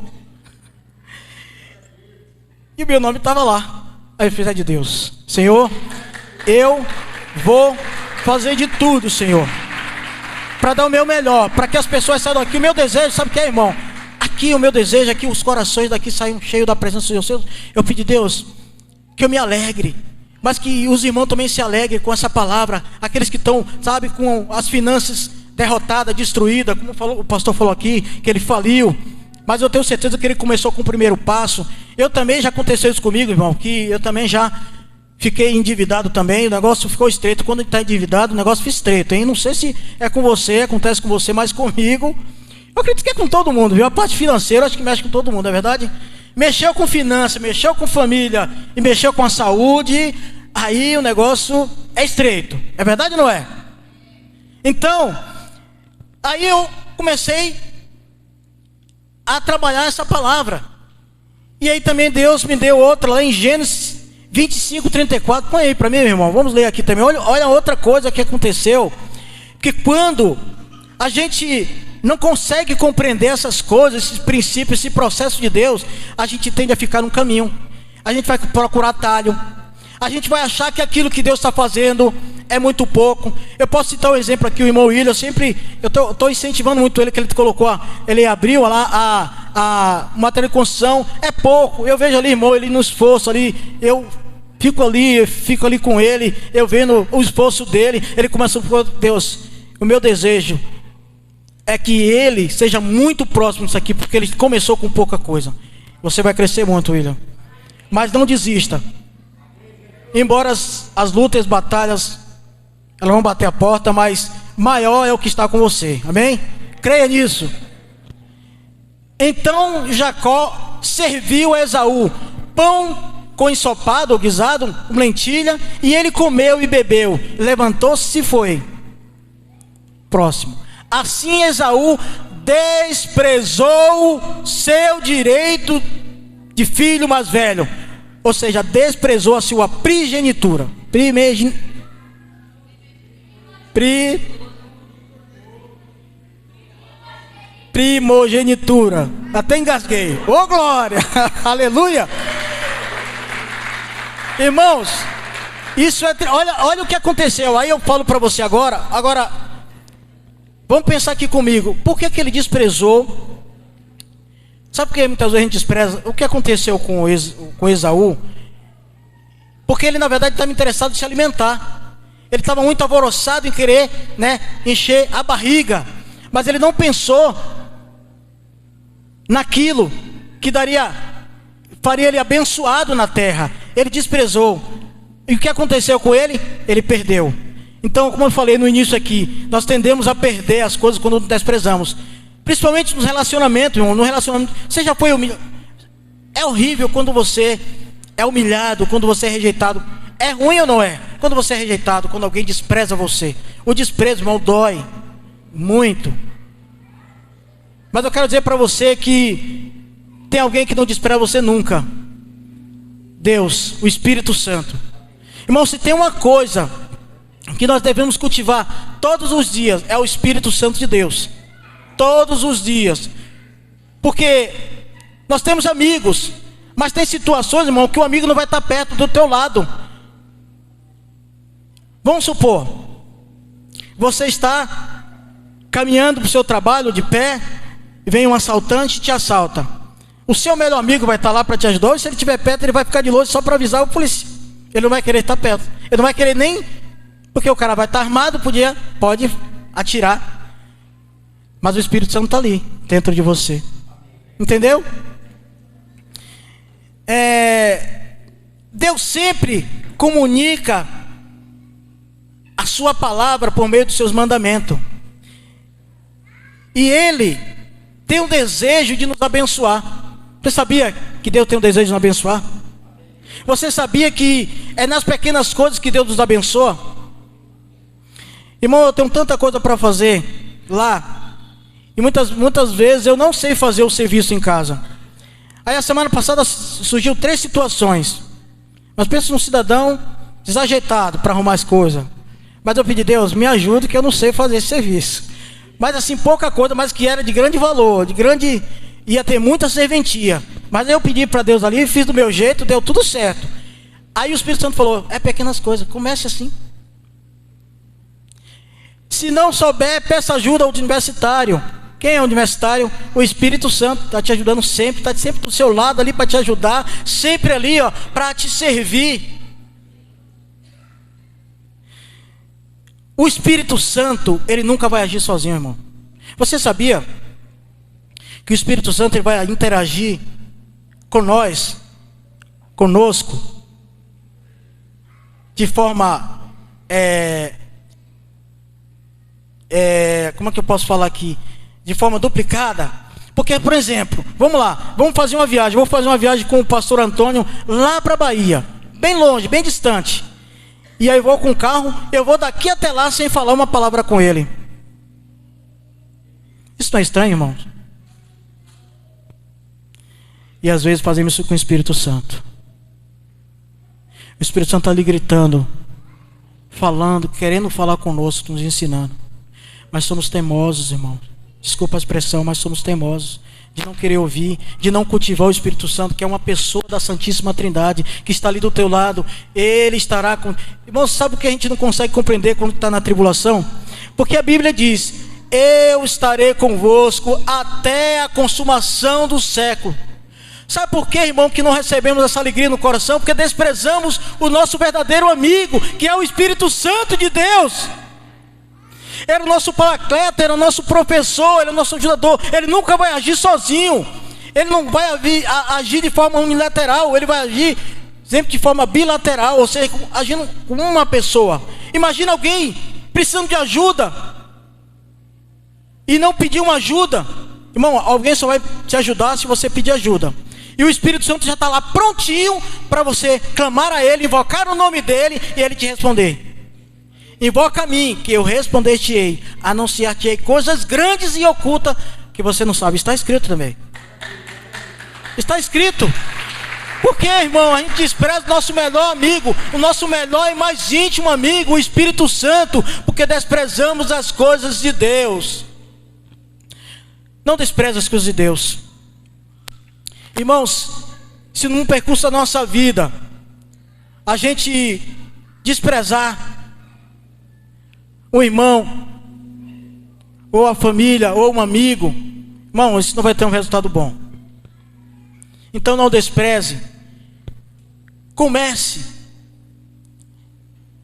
E o meu nome estava lá. Aí eu fiz, é de Deus. Senhor, eu vou fazer de tudo, Senhor, para dar o meu melhor, para que as pessoas saiam daqui. O meu desejo, sabe o que é, irmão? Aqui o meu desejo é que os corações daqui saiam cheios da presença de Deus. Eu pedi, Deus, que eu me alegre, mas que os irmãos também se alegrem com essa palavra. Aqueles que estão, sabe, com as finanças derrotadas, destruídas, como o pastor falou aqui, que ele faliu. Mas eu tenho certeza que ele começou com o primeiro passo. Eu também, já aconteceu isso comigo, irmão, que eu também já fiquei endividado também. O negócio ficou estreito. Quando ele está endividado, o negócio fica estreito, hein? Não sei se é com você, acontece com você, mas comigo, eu acredito que é com todo mundo, viu? A parte financeira, acho que mexe com todo mundo, é verdade? Mexeu com finança, mexeu com família e mexeu com a saúde, aí o negócio é estreito. É verdade ou não é? Então, aí eu comecei a trabalhar essa palavra. E aí também Deus me deu outra lá em Gênesis 25:34. Põe aí para mim, meu irmão. Vamos ler aqui também. Olha outra coisa que aconteceu. Que quando a gente não consegue compreender essas coisas, esses princípios, esse processo de Deus, a gente tende a ficar no caminho. A gente vai procurar atalho. A gente vai achar que aquilo que Deus está fazendo é muito pouco. Eu posso citar um exemplo aqui, o irmão William. Eu estou incentivando muito ele, que ele colocou, ele abriu lá a matéria de construção. É pouco. Eu vejo ali, irmão, ele no esforço ali. Eu fico ali com ele, eu vendo o esforço dele. Ele começa a falar, Deus, o meu desejo é que ele seja muito próximo disso aqui, porque ele começou com pouca coisa. Você vai crescer muito, William. Mas não desista. Embora as lutas, as batalhas, elas vão bater a porta, mas maior é o que está com você. Amém? Creia nisso. Então Jacó serviu a Esaú pão com ensopado ou guisado, com lentilha, e ele comeu e bebeu. Levantou-se e foi. Próximo. Assim Esaú desprezou seu direito de filho mais velho. Ou seja, desprezou a sua primogenitura. Primogenitura. Até engasguei. Ô glória! Aleluia! Irmãos, isso é. Olha o que aconteceu. Aí eu falo para você agora. Agora, vamos pensar aqui comigo. Por que ele desprezou? Sabe por que muitas vezes a gente despreza? O que aconteceu com Esaú? Porque ele na verdade estava interessado em se alimentar. Ele estava muito alvoroçado em querer, encher a barriga. Mas ele não pensou naquilo que faria ele abençoado na terra. Ele desprezou. E o que aconteceu com ele? Ele perdeu. Então, como eu falei no início aqui, nós tendemos a perder as coisas quando desprezamos. Principalmente nos relacionamentos, irmão. No relacionamento, você já foi humilhado? É horrível quando você é humilhado, quando você é rejeitado. É ruim ou não é? Quando você é rejeitado, quando alguém despreza você. O desprezo, irmão, dói muito. Mas eu quero dizer para você que tem alguém que não despreza você nunca. Deus, o Espírito Santo. Irmão, se tem uma coisa que nós devemos cultivar todos os dias é o Espírito Santo de Deus. Todos os dias. Porque nós temos amigos, mas tem situações, irmão, que o amigo não vai estar perto do teu lado. Vamos supor, você está caminhando para o seu trabalho de pé, e vem um assaltante e te assalta. O seu melhor amigo vai estar lá para te ajudar, ou se ele estiver perto, ele vai ficar de longe só para avisar o polícia. Ele não vai querer estar perto. Ele não vai querer nem, porque o cara vai estar armado, pode atirar. Mas o Espírito Santo está ali, dentro de você. Entendeu? Deus sempre comunica a sua palavra por meio dos seus mandamentos. E Ele tem um desejo de nos abençoar. Você sabia que Deus tem um desejo de nos abençoar? Você sabia que é nas pequenas coisas que Deus nos abençoa? Irmão, eu tenho tanta coisa para fazer lá. E muitas vezes eu não sei fazer o serviço em casa. Aí a semana passada surgiu 3 situações. Mas pensa num cidadão desajeitado para arrumar as coisas. Mas eu pedi, Deus, me ajude que eu não sei fazer esse serviço. Mas assim, pouca coisa, mas que era de grande valor, ia ter muita serventia. Mas aí eu pedi para Deus ali, fiz do meu jeito, deu tudo certo. Aí o Espírito Santo falou, é pequenas coisas, comece assim. Se não souber, peça ajuda ao universitário. Quem é o universitário? O Espírito Santo está te ajudando sempre, está sempre do seu lado ali para te ajudar, sempre ali, ó, para te servir. O Espírito Santo, ele nunca vai agir sozinho, irmão. Você sabia que o Espírito Santo ele vai interagir conosco, de forma, como é que eu posso falar aqui? De forma duplicada. Porque, por exemplo, vamos lá, vamos fazer uma viagem. Vou fazer uma viagem com o pastor Antônio lá para a Bahia, bem longe, bem distante. E aí eu vou com o carro, eu vou daqui até lá sem falar uma palavra com ele. Isso não é estranho, irmãos? E às vezes fazemos isso com o Espírito Santo. O Espírito Santo está ali gritando, falando, querendo falar conosco, nos ensinando. Mas somos teimosos, irmãos. Desculpa a expressão, mas somos teimosos. De não querer ouvir, de não cultivar o Espírito Santo, que é uma pessoa da Santíssima Trindade, que está ali do teu lado. Ele estará com... Irmãos, sabe o que a gente não consegue compreender quando está na tribulação? Porque a Bíblia diz, eu estarei convosco até a consumação do século. Sabe por que, irmão, que não recebemos essa alegria no coração? Porque desprezamos o nosso verdadeiro amigo, que é o Espírito Santo de Deus. Era o nosso paracleto, era o nosso professor, era o nosso ajudador. Ele nunca vai agir sozinho. Ele não vai agir de forma unilateral. Ele vai agir sempre de forma bilateral, ou seja, agindo com uma pessoa. Imagina alguém precisando de ajuda e não pedir uma ajuda. Irmão, alguém só vai te ajudar se você pedir ajuda. E o Espírito Santo já está lá prontinho para você clamar a Ele, invocar o nome dEle e Ele te responder. Invoca a mim, que eu responder-te-ei, anunciar-te-ei coisas grandes e ocultas que você não sabe. Está escrito também. Está escrito. Por que, irmão? A gente despreza o nosso melhor amigo, o nosso melhor e mais íntimo amigo, o Espírito Santo, porque desprezamos as coisas de Deus. Não despreza as coisas de Deus. Irmãos, se num percurso da nossa vida a gente desprezar o irmão, ou a família, ou um amigo, irmão, isso não vai ter um resultado bom. Então não despreze. Comece.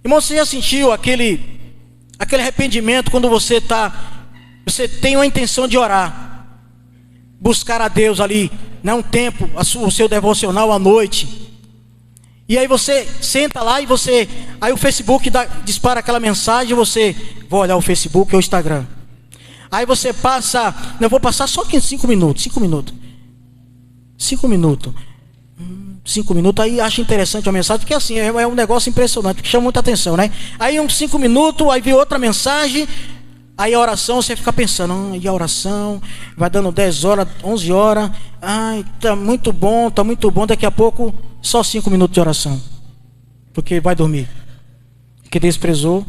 Irmão, você já sentiu aquele arrependimento quando você tem uma intenção de orar, buscar a Deus ali, né, um tempo, o seu devocional à noite. E aí você senta lá e aí o Facebook dispara aquela mensagem, você vai olhar o Facebook ou o Instagram. Aí você passa, eu vou passar só 5 minutos, 5 minutos. 5 minutos. 5 minutos, aí acha interessante a mensagem, porque assim, é um negócio impressionante, que chama muita atenção, né? Aí uns 5 minutos, aí vem outra mensagem, aí a oração, você fica pensando, e a oração, vai dando 10 horas, 11 horas, ai, tá muito bom, daqui a pouco, só 5 minutos de oração, porque vai dormir, porque desprezou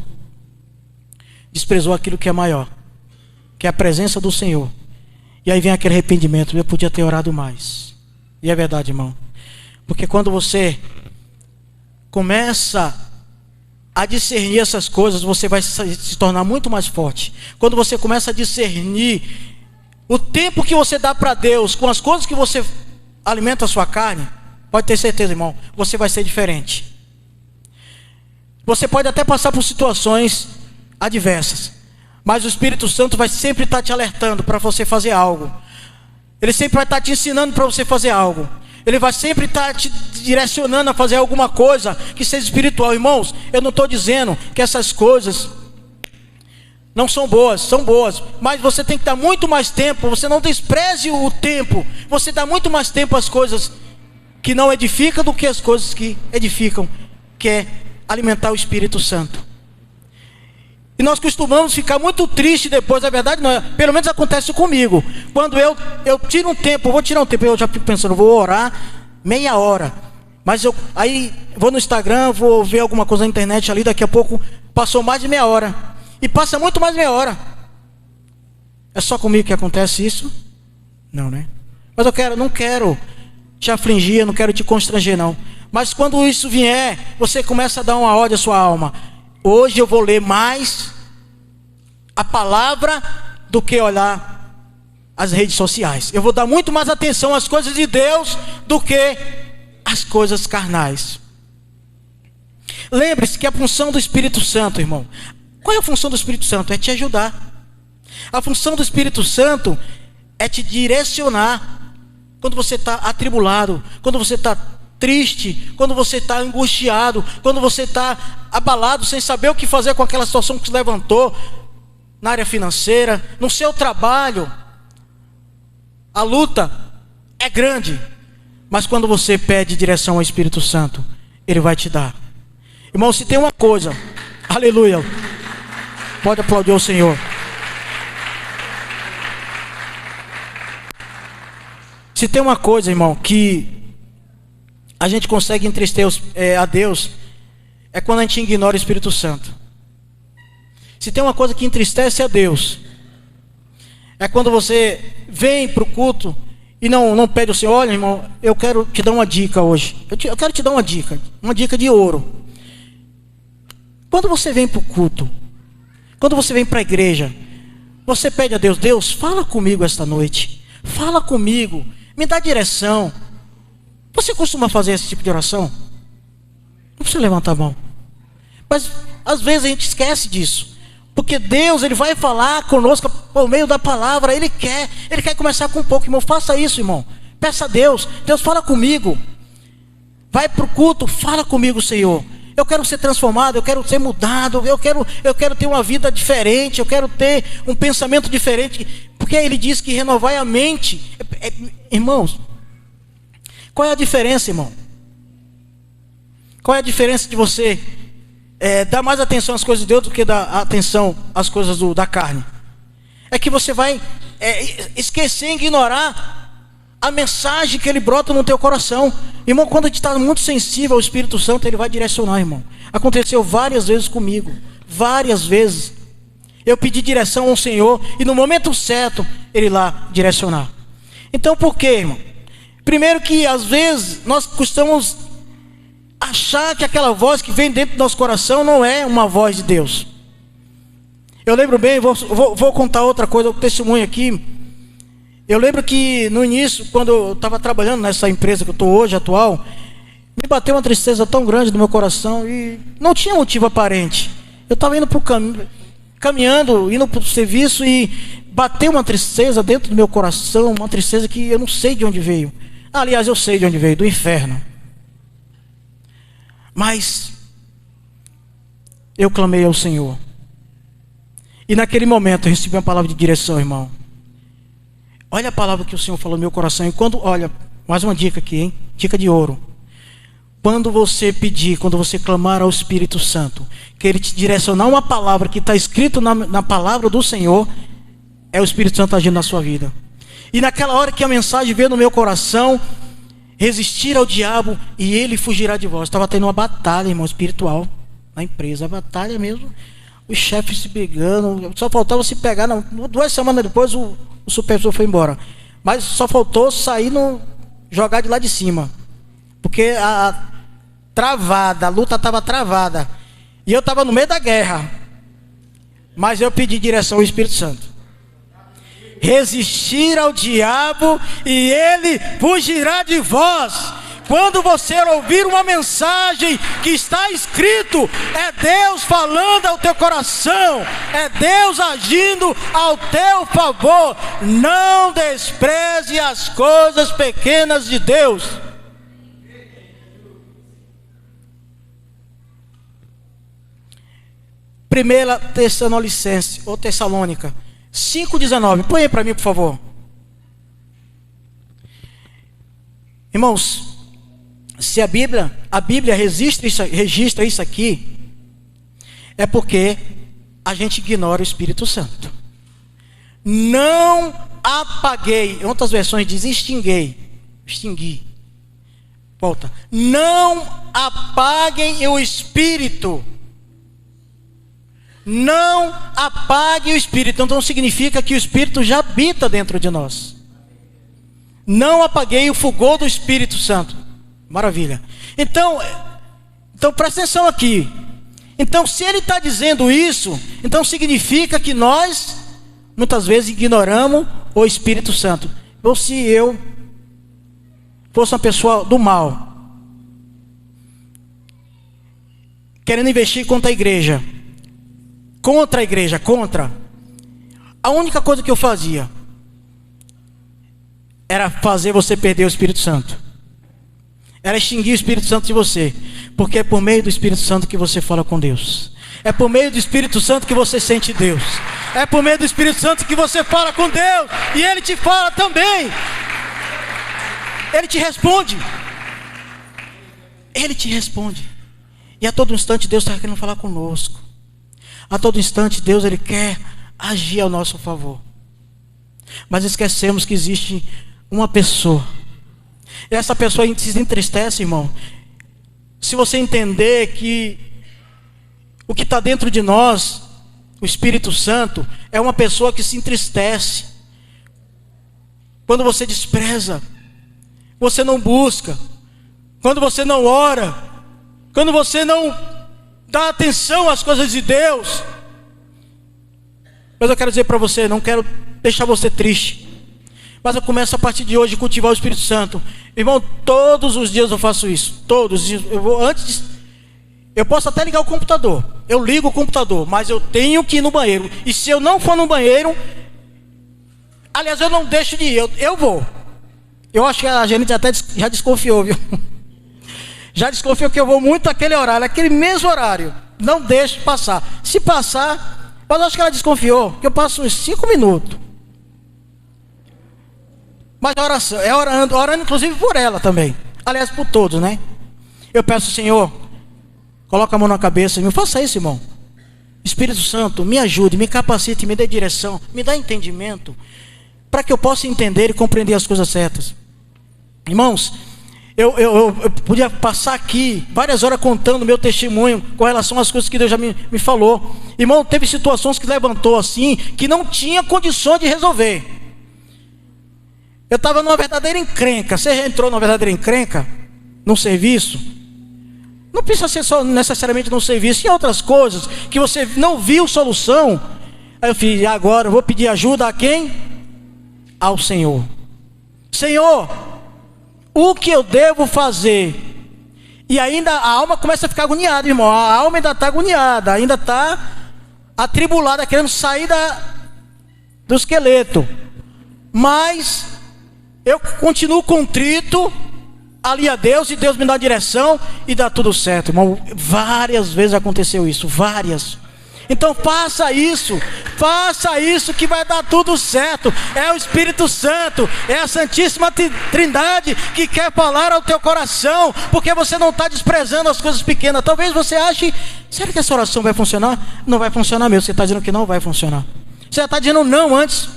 desprezou aquilo que é maior, que é a presença do Senhor. E aí vem aquele arrependimento, eu podia ter orado mais. E é verdade, irmão. Porque quando você começa a discernir essas coisas, você vai se tornar muito mais forte. Quando você começa a discernir o tempo que você dá para Deus com as coisas que você alimenta a sua carne, pode ter certeza, irmão, você vai ser diferente. Você pode até passar por situações adversas, mas o Espírito Santo vai sempre estar te alertando para você fazer algo. Ele sempre vai estar te ensinando para você fazer algo. Ele vai sempre estar te direcionando a fazer alguma coisa que seja espiritual. Irmãos, eu não estou dizendo que essas coisas não são boas, são boas. Mas você tem que dar muito mais tempo. Você não despreze o tempo. Você dá muito mais tempo às coisas que não edificam do que às coisas que edificam, que é alimentar o Espírito Santo. E nós costumamos ficar muito tristes depois, a verdade não é, pelo menos acontece comigo. Quando eu tiro um tempo, vou tirar um tempo, eu já fico pensando, vou orar meia hora. Mas aí vou no Instagram, vou ver alguma coisa na internet ali, daqui a pouco passou mais de meia hora. E passa muito mais de meia hora. É só comigo que acontece isso? Não, né? Mas não quero te afligir, eu não quero te constranger não. Mas quando isso vier, você começa a dar uma ordem à sua alma. Hoje eu vou ler mais a palavra do que olhar as redes sociais. Eu vou dar muito mais atenção às coisas de Deus do que às coisas carnais. Lembre-se que a função do Espírito Santo, irmão, qual é a função do Espírito Santo? É te ajudar. A função do Espírito Santo é te direcionar. Quando você está atribulado, quando você está triste, quando você está angustiado, quando você está abalado, sem saber o que fazer com aquela situação que se levantou, na área financeira, no seu trabalho, a luta é grande, mas quando você pede direção ao Espírito Santo, Ele vai te dar. Irmão, se tem uma coisa, aleluia, pode aplaudir o Senhor. Se tem uma coisa, irmão, que a gente consegue entristecer a Deus, é quando a gente ignora o Espírito Santo. Se tem uma coisa que entristece a Deus, é quando você vem para o culto e não pede ao Senhor, olha, irmão, eu quero te dar uma dica hoje. Eu quero te dar uma dica de ouro. Quando você vem para o culto, quando você vem para a igreja, você pede a Deus, Deus, fala comigo esta noite, fala comigo, me dá direção. Você costuma fazer esse tipo de oração? Não precisa levantar a mão. Mas às vezes a gente esquece disso. Porque Deus, Ele vai falar conosco por meio da palavra. Ele quer começar com um pouco. Irmão, faça isso, irmão. Peça a Deus. Deus, fala comigo. Vai para o culto, fala comigo, Senhor. Eu quero ser transformado, eu quero ser mudado. Eu quero ter uma vida diferente. Eu quero ter um pensamento diferente. Porque Ele diz que renovai a mente. Irmãos, qual é a diferença, irmão? Qual é a diferença de você dar mais atenção às coisas de Deus do que dar atenção às coisas da carne? É que você vai esquecer, ignorar a mensagem que Ele brota no teu coração. Irmão, quando a gente está muito sensível ao Espírito Santo, Ele vai direcionar, irmão. Aconteceu várias vezes comigo. Várias vezes. Eu pedi direção ao Senhor e no momento certo, Ele lá direcionar. Então por quê, irmão? Primeiro que às vezes nós costumamos achar que aquela voz que vem dentro do nosso coração não é uma voz de Deus. Eu lembro bem, vou contar outra coisa, um testemunho aqui. Eu lembro que no início, quando eu estava trabalhando nessa empresa que eu estou hoje, atual, me bateu uma tristeza tão grande no meu coração e não tinha motivo aparente. Eu estava indo para o caminho, caminhando, indo para o serviço e bateu uma tristeza dentro do meu coração, uma tristeza que eu não sei de onde veio. Aliás, eu sei de onde veio, do inferno. Mas eu clamei ao Senhor. E naquele momento eu recebi uma palavra de direção, irmão. Olha a palavra que o Senhor falou no meu coração. E quando, olha, mais uma dica aqui, hein? Dica de ouro. Quando você pedir, quando você clamar ao Espírito Santo, que Ele te direcionar uma palavra que está escrito na palavra do Senhor, é o Espírito Santo agindo na sua vida. E naquela hora que a mensagem veio no meu coração, resistir ao diabo e ele fugirá de vós. Estava tendo uma batalha, irmão, espiritual na empresa, a batalha mesmo. os chefes se brigando, só faltava se pegar. Não, 2 semanas depois o supervisor foi embora. Mas só faltou sair jogar de lá de cima. Porque a luta estava travada. E eu estava no meio da guerra. Mas eu pedi direção ao Espírito Santo. Resistir ao diabo e ele fugirá de vós. Quando você ouvir uma mensagem que está escrito, é Deus falando ao teu coração, é Deus agindo ao teu favor. Não despreze as coisas pequenas de Deus. Primeira Tessalonicenses, ou Tessalônica 5,19. Põe aí para mim, por favor. Irmãos, se a Bíblia registra isso aqui, é porque a gente ignora o Espírito Santo. Não apaguei. Em outras versões diz extingui. Volta. Não apaguem o Espírito. Não apague o Espírito. Então significa que o Espírito já habita dentro de nós. Não apaguei o fulgor do Espírito Santo. Maravilha. Então presta atenção aqui. Então se ele está dizendo isso, então significa que nós muitas vezes ignoramos o Espírito Santo. Ou se eu fosse uma pessoa do mal, querendo investir contra a igreja, a única coisa que eu fazia era fazer você perder o Espírito Santo, era extinguir o Espírito Santo de você, porque é por meio do Espírito Santo que você fala com Deus, é por meio do Espírito Santo que você sente Deus, é por meio do Espírito Santo que você fala com Deus, e Ele te fala também, Ele te responde, e a todo instante Deus está querendo falar conosco. A todo instante Deus ele quer agir ao nosso favor. Mas esquecemos que existe uma pessoa. E essa pessoa se entristece, irmão. Se você entender que o que está dentro de nós, o Espírito Santo, é uma pessoa que se entristece. Quando você despreza, você não busca, quando você não ora, quando você não dá atenção às coisas de Deus. Mas eu quero dizer para você, não quero deixar você triste, mas eu começo a partir de hoje a cultivar o Espírito Santo. Irmão, todos os dias eu faço isso. Todos os dias. Eu posso até ligar o computador. Eu ligo o computador, mas eu tenho que ir no banheiro. E se eu não for no banheiro, aliás, eu não deixo de ir, eu vou. Eu acho que a gente até já desconfiou, viu? Já desconfiou que eu vou muito naquele horário, aquele mesmo horário. Não deixo passar. Se passar, mas eu acho que ela desconfiou, que eu passo uns 5 minutos. Mas a oração, é orando inclusive por ela também. Aliás, por todos, né? Eu peço, Senhor, coloca a mão na cabeça, me faça isso, irmão. Espírito Santo, me ajude, me capacite, me dê direção, me dá entendimento, para que eu possa entender e compreender as coisas certas. Irmãos, eu podia passar aqui várias horas contando o meu testemunho com relação às coisas que Deus já me falou. Irmão, teve situações que levantou assim, que não tinha condições de resolver. Eu estava numa verdadeira encrenca. Você já entrou numa verdadeira encrenca? Num serviço? Não precisa ser só necessariamente num serviço, em outras coisas que você não viu solução. Aí eu fiz, agora eu vou pedir ajuda a quem? Ao Senhor. Senhor, o que eu devo fazer? E ainda a alma começa a ficar agoniada, irmão. A alma ainda está agoniada, ainda está atribulada, querendo sair do esqueleto. Mas eu continuo contrito ali a Deus, e Deus me dá direção e dá tudo certo, irmão. Várias vezes aconteceu isso, várias. Então faça isso que vai dar tudo certo. É o Espírito Santo, é a Santíssima Trindade que quer falar ao teu coração, porque você não está desprezando as coisas pequenas. Talvez você ache, será que essa oração vai funcionar? Não vai funcionar mesmo, você está dizendo que não vai funcionar. Você já está dizendo não antes.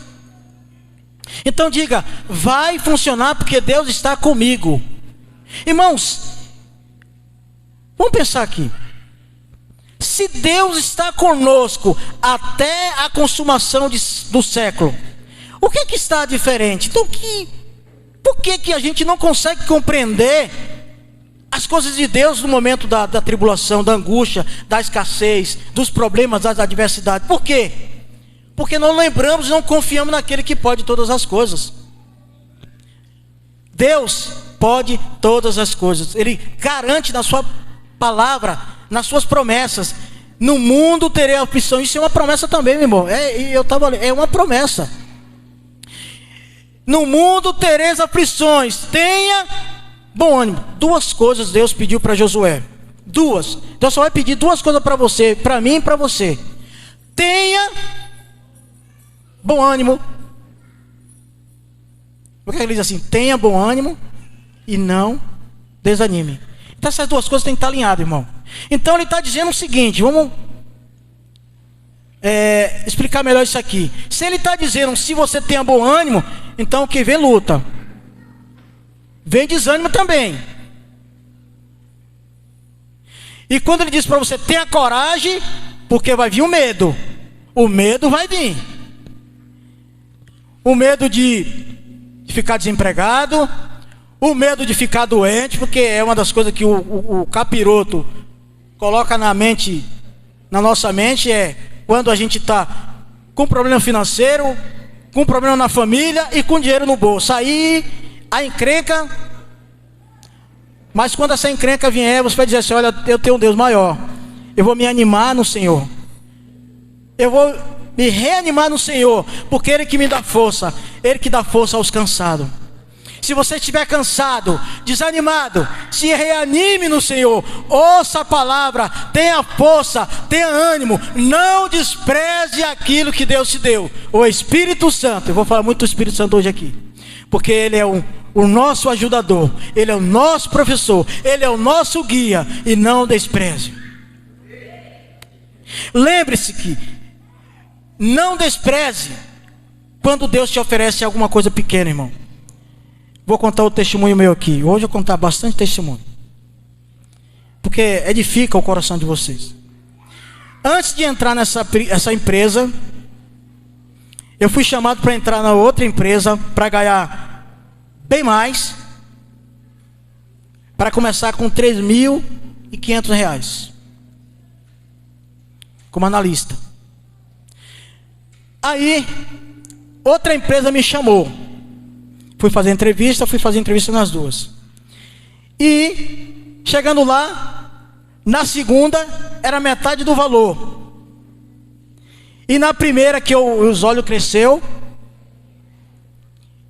Então diga, vai funcionar porque Deus está comigo. Irmãos, vamos pensar aqui. Se Deus está conosco até a consumação do século, o que está diferente? Então, por que a gente não consegue compreender as coisas de Deus no momento da tribulação, da angústia, da escassez, dos problemas, das adversidades? Por quê? Porque não lembramos e não confiamos naquele que pode todas as coisas. Deus pode todas as coisas. Ele garante na sua palavra, nas suas promessas: no mundo terei aflição. Isso é uma promessa também, meu irmão. É uma promessa. No mundo tereis aflições, tenha bom ânimo. Duas coisas Deus pediu para Josué. Duas. Deus só vai pedir duas coisas para você, para mim e para você. Tenha bom ânimo. Porque ele diz assim: tenha bom ânimo e não desanime. Então essas duas coisas têm que estar alinhadas, irmão. Então ele está dizendo o seguinte, vamos explicar melhor isso aqui. Se ele está dizendo, se você tenha bom ânimo, então o que vem luta, vem desânimo também. E quando ele diz para você, tenha coragem, porque vai vir o medo vai vir. O medo de ficar desempregado, o medo de ficar doente, porque é uma das coisas que o capiroto coloca na nossa mente, quando a gente está com problema financeiro, com problema na família e com dinheiro no bolso. Aí a encrenca, mas quando essa encrenca vier, você vai dizer assim: olha, eu tenho um Deus maior, eu vou me animar no Senhor, eu vou me reanimar no Senhor, porque Ele que me dá força, Ele que dá força aos cansados. Se você estiver cansado, desanimado, se reanime no Senhor, ouça a palavra, tenha força, tenha ânimo, não despreze aquilo que Deus te deu. O Espírito Santo, eu vou falar muito do Espírito Santo hoje aqui, porque Ele é o nosso ajudador, Ele é o nosso professor, Ele é o nosso guia, e não despreze. Lembre-se que não despreze quando Deus te oferece alguma coisa pequena, irmão. Vou contar o testemunho meu aqui. Hoje eu vou contar bastante testemunho, porque edifica o coração de vocês. Antes de entrar essa empresa, eu fui chamado para entrar na outra empresa, para ganhar bem mais, para começar com R$3.500 como analista. Aí outra empresa me chamou, fui fazer entrevista nas duas. E chegando lá, na segunda era metade do valor. E na primeira, que os olhos cresceu,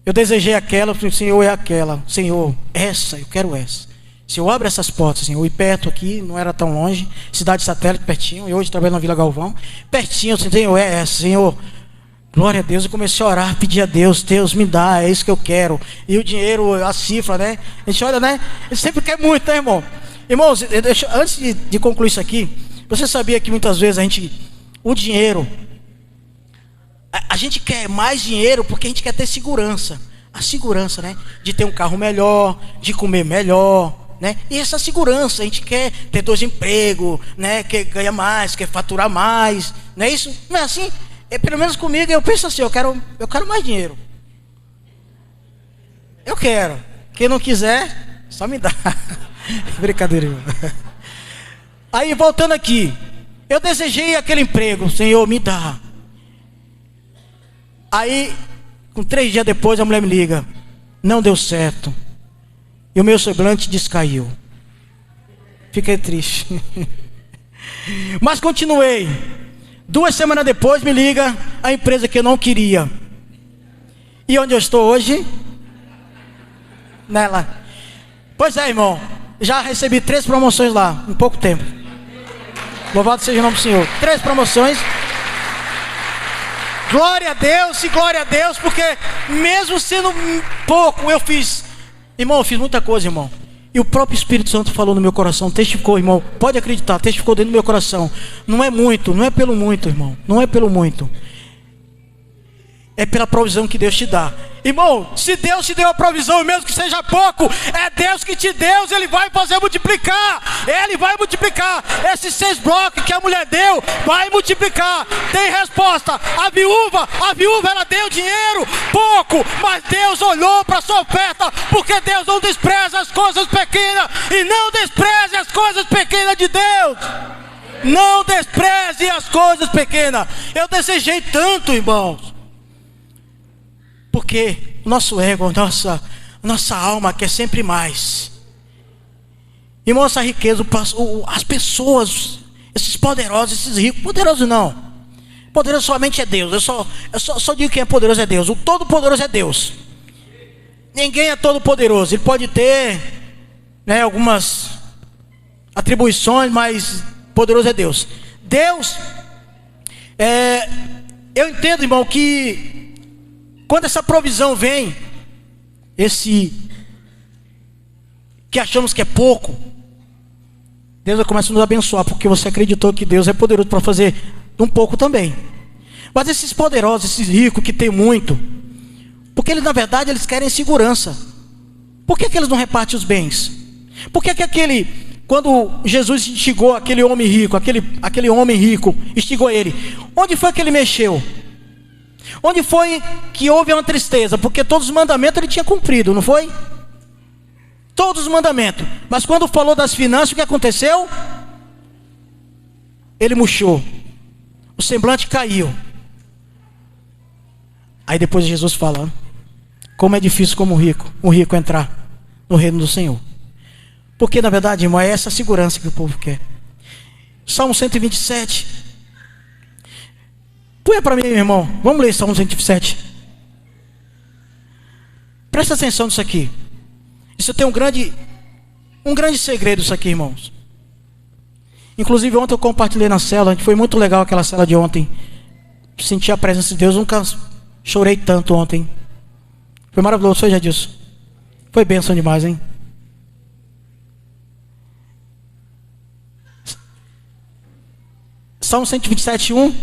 eu desejei aquela, eu falei: Senhor, é aquela, Senhor, essa, eu quero essa. Senhor, abre essas portas, Senhor. E perto aqui, não era tão longe, cidade satélite, pertinho. Eu hoje trabalho na Vila Galvão, pertinho. Senhor, é essa, Senhor. Glória a Deus. Eu comecei a orar, pedir a Deus: Deus, me dá, é isso que eu quero. E o dinheiro, a cifra, né? A gente olha, né? A gente sempre quer muito, né, irmão? Irmãos, antes de concluir isso aqui, você sabia que muitas vezes o dinheiro, a gente quer mais dinheiro porque a gente quer ter segurança. A segurança, né? De ter um carro melhor, de comer melhor, né? E essa segurança, a gente quer ter 2 empregos, né? Quer ganhar mais, quer faturar mais, não é isso? Não é assim? Pelo menos comigo eu penso assim: eu quero mais dinheiro. Eu quero. Quem não quiser, só me dá. Brincadeira, irmão. Aí voltando aqui, eu desejei aquele emprego: Senhor, me dá. Aí, com 3 dias depois, a mulher me liga: não deu certo. E o meu semblante descaiu. Fiquei triste. Mas continuei. 2 semanas depois me liga a empresa que eu não queria. E onde eu estou hoje? Nela. Pois é, irmão, já recebi 3 promoções lá, em pouco tempo. Louvado seja o nome do Senhor. 3 promoções. Glória a Deus e glória a Deus, porque mesmo sendo pouco, eu fiz. Irmão, eu fiz muita coisa, irmão. E o próprio Espírito Santo falou no meu coração, testificou, irmão. Pode acreditar, testificou dentro do meu coração. Não é muito, não é pelo muito, irmão. Não é pelo muito. é pela provisão que Deus te dá. Irmão, se Deus te deu a provisão, mesmo que seja pouco, é Deus que te deu, Ele vai fazer multiplicar. Ele vai multiplicar. Esses 6 blocos que a mulher deu, vai multiplicar. Tem resposta. A viúva ela deu dinheiro, pouco, mas Deus olhou para a sua oferta, porque Deus não despreza as coisas pequenas, e não despreze as coisas pequenas de Deus. Não despreze as coisas pequenas. Eu desejei tanto, irmãos, porque nosso ego, nossa alma quer sempre mais. Irmão, essa riqueza, as pessoas, esses poderosos, esses ricos, poderosos não, poderoso somente é Deus. Eu só digo que quem é poderoso é Deus. O todo-poderoso é Deus. Ninguém é todo-poderoso. Ele pode ter, né, algumas atribuições, mas poderoso é Deus. Deus, eu entendo, irmão, que quando essa provisão vem, que achamos que é pouco, Deus começa a nos abençoar, porque você acreditou que Deus é poderoso para fazer um pouco também. Mas esses poderosos, esses ricos que tem muito, porque eles na verdade eles querem segurança. Por que eles não repartem os bens? Por que quando Jesus instigou aquele homem rico, aquele homem rico instigou ele, onde foi que ele mexeu? Onde foi que houve uma tristeza? Porque todos os mandamentos ele tinha cumprido, não foi? Todos os mandamentos. Mas quando falou das finanças, o que aconteceu? Ele murchou. O semblante caiu. Aí depois Jesus fala, como é difícil como um rico entrar no reino do Senhor. Porque na verdade, irmão, é essa segurança que o povo quer. Salmo 127. Põe para mim, meu irmão. Vamos ler Salmo 127. Presta atenção nisso aqui. Isso tem um grande segredo isso aqui, irmãos. Inclusive ontem eu compartilhei na célula. Foi muito legal aquela célula de ontem. Senti a presença de Deus. Nunca chorei tanto ontem. Foi maravilhoso, foi, Jadilson? Foi bênção demais, hein? Salmo 127, 1.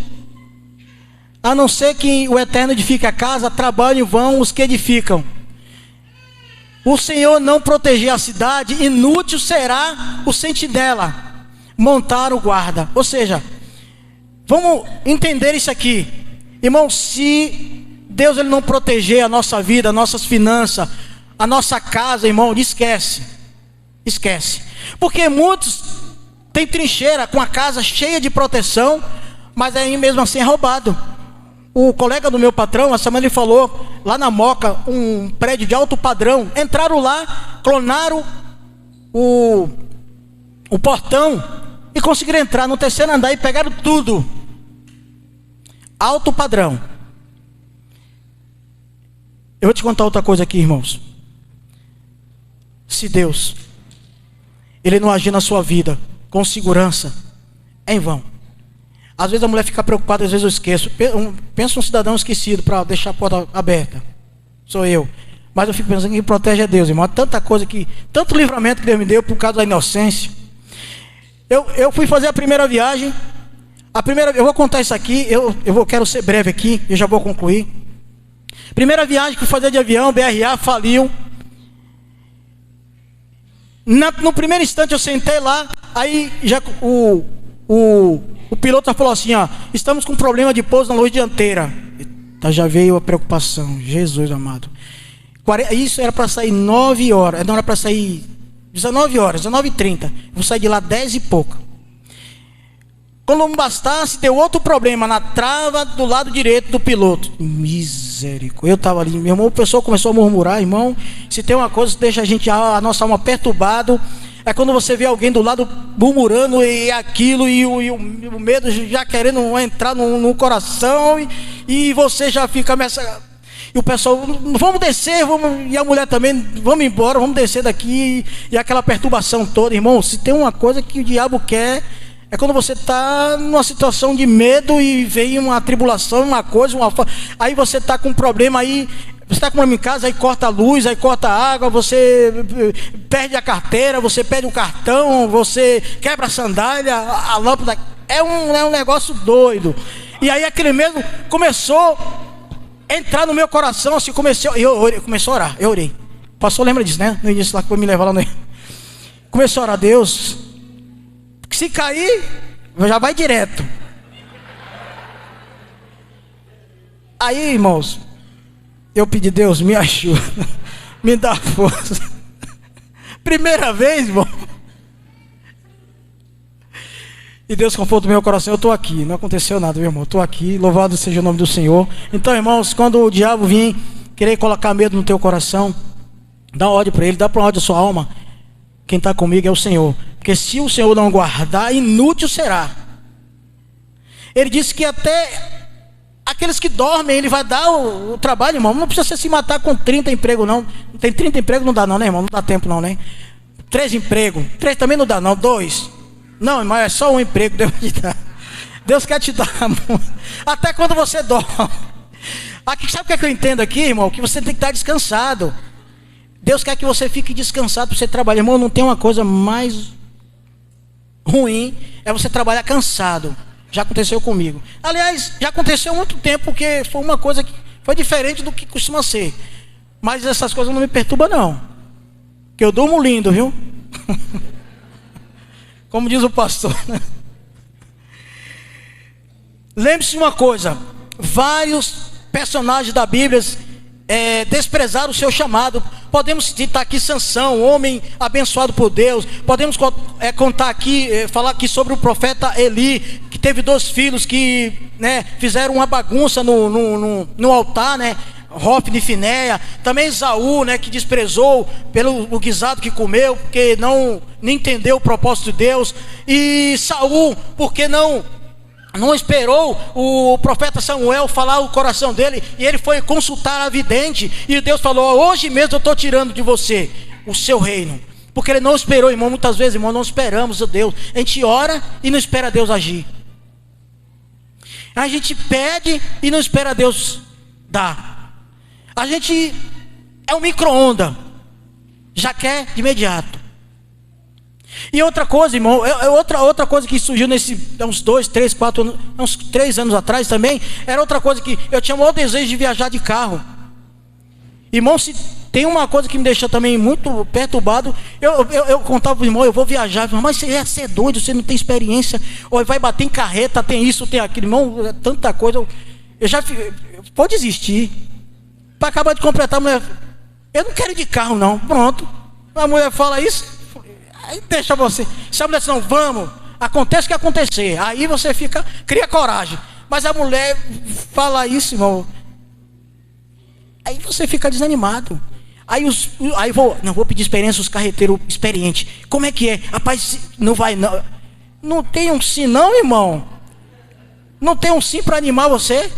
A não ser que o Eterno edifique a casa, trabalhem em vão os que edificam. O Senhor não proteger a cidade, inútil será o sentinela montar o guarda. Ou seja, vamos entender isso aqui, irmão. Se Deus ele não proteger a nossa vida, as nossas finanças, a nossa casa, irmão, esquece. Porque muitos têm trincheira com a casa cheia de proteção, mas aí mesmo assim é roubado. O colega do meu patrão, a semana ele falou, lá na Moca, um prédio de alto padrão, entraram lá, clonaram o portão e conseguiram entrar no 3º andar e pegaram tudo. Alto padrão. Eu vou te contar outra coisa aqui, irmãos. Se Deus, Ele não agir na sua vida com segurança, é em vão. Às vezes a mulher fica preocupada, às vezes eu esqueço. Pensa um cidadão esquecido para deixar a porta aberta. Sou eu. Mas eu fico pensando que protege a Deus, irmão. Tanta coisa tanto livramento que Deus me deu por causa da inocência. Eu fui fazer a primeira viagem. Eu vou contar isso aqui. Quero ser breve aqui. Eu já vou concluir. Primeira viagem que fui fazer de avião, BRA faliu. No primeiro instante eu sentei lá. Aí já o piloto falou assim, ó, estamos com problema de pouso na luz dianteira. Já veio a preocupação, Jesus amado. Isso era para sair 9 horas, não era para sair 19 horas, 19h30. Vou sair de lá 10 e pouco. Quando não bastasse, deu outro problema na trava do lado direito do piloto. Misericórdia. Eu estava ali, meu irmão, o pessoal começou a murmurar, irmão, se tem uma coisa que deixa a nossa alma perturbado, é quando você vê alguém do lado murmurando e aquilo, e o medo já querendo entrar no coração, e você já fica... E o pessoal, vamos descer, e a mulher também, vamos embora, vamos descer daqui, e aquela perturbação toda. Irmão, se tem uma coisa que o diabo quer, é quando você está numa situação de medo e vem uma tribulação, uma coisa, aí você está com um problema aí... Você está com uma em casa, aí corta a luz, aí corta a água, você perde a carteira, você perde o cartão, você quebra a sandália, a lâmpada. É um negócio doido. E aí aquele mesmo começou entrar no meu coração, assim, comecei a orar, eu orei. O pastor lembra disso, né? No início lá que foi me levar lá no... Começou a orar, Deus, se cair, já vai direto. Aí, irmãos, eu pedi, Deus, me ajuda, me dá força. Primeira vez, irmão. E Deus conforta o meu coração, eu estou aqui, não aconteceu nada, meu irmão, estou aqui, louvado seja o nome do Senhor. Então, irmãos, quando o diabo vir querer colocar medo no teu coração, dá ódio para ele, dá para ódio a sua alma. Quem está comigo é o Senhor, porque se o Senhor não guardar, inútil será. Ele disse que até aqueles que dormem, ele vai dar o trabalho, irmão. Não precisa se matar com 30 empregos, não. Tem 30 empregos, não dá não, né, irmão? Não dá tempo não, né? 3 empregos, 3 também não dá não, 2. Não, irmão, é só um emprego, Deus te dá. Deus quer te dar, amor. Até quando você dorme. Aqui, sabe o que eu entendo aqui, irmão? Que você tem que estar descansado. Deus quer que você fique descansado para você trabalhar. Irmão, não tem uma coisa mais ruim, é você trabalhar cansado. Já aconteceu comigo. Aliás, já aconteceu há muito tempo, porque foi uma coisa que foi diferente do que costuma ser. Mas essas coisas não me perturbam, não. Que eu durmo lindo, viu? Como diz o pastor. Lembre-se de uma coisa: vários personagens da Bíblia desprezaram o seu chamado. Podemos citar aqui Sansão, homem abençoado por Deus. Podemos contar aqui, falar aqui sobre o profeta Eli, que teve 2 filhos que, né, fizeram uma bagunça no altar, né? Hofni e Finéia. Também Esaú, né, que desprezou pelo guisado que comeu, porque não entendeu o propósito de Deus. E Saul, porque não esperou o profeta Samuel falar o coração dele, e ele foi consultar a vidente, e Deus falou: hoje mesmo eu estou tirando de você o seu reino. Porque ele não esperou, irmão. Muitas vezes, irmão, não esperamos a Deus. A gente ora e não espera Deus agir. A gente pede e não espera Deus dar. A gente é um micro-ondas, já quer de imediato. E outra coisa, irmão, outra coisa que surgiu uns 2, 3, 4 anos, uns 3 anos atrás também, era outra coisa que eu tinha o maior desejo de viajar de carro. Irmão, se tem uma coisa que me deixou também muito perturbado, eu contava para o irmão: eu vou viajar. Mas você ia ser doido, você não tem experiência, ou vai bater em carreta, tem isso, tem aquilo. Irmão, é tanta coisa. Eu já pode desistir. Para acabar de completar, a mulher: eu não quero ir de carro não. Pronto, a mulher fala isso, aí deixa você. Se a mulher diz: não, vamos, acontece o que acontecer, aí você cria coragem. Mas a mulher fala isso, irmão, aí você fica desanimado. Aí vou pedir experiência os carreteiros experientes. Como é que é? Rapaz, não vai não. Não tem um sim não, irmão. Não tem um sim para animar você.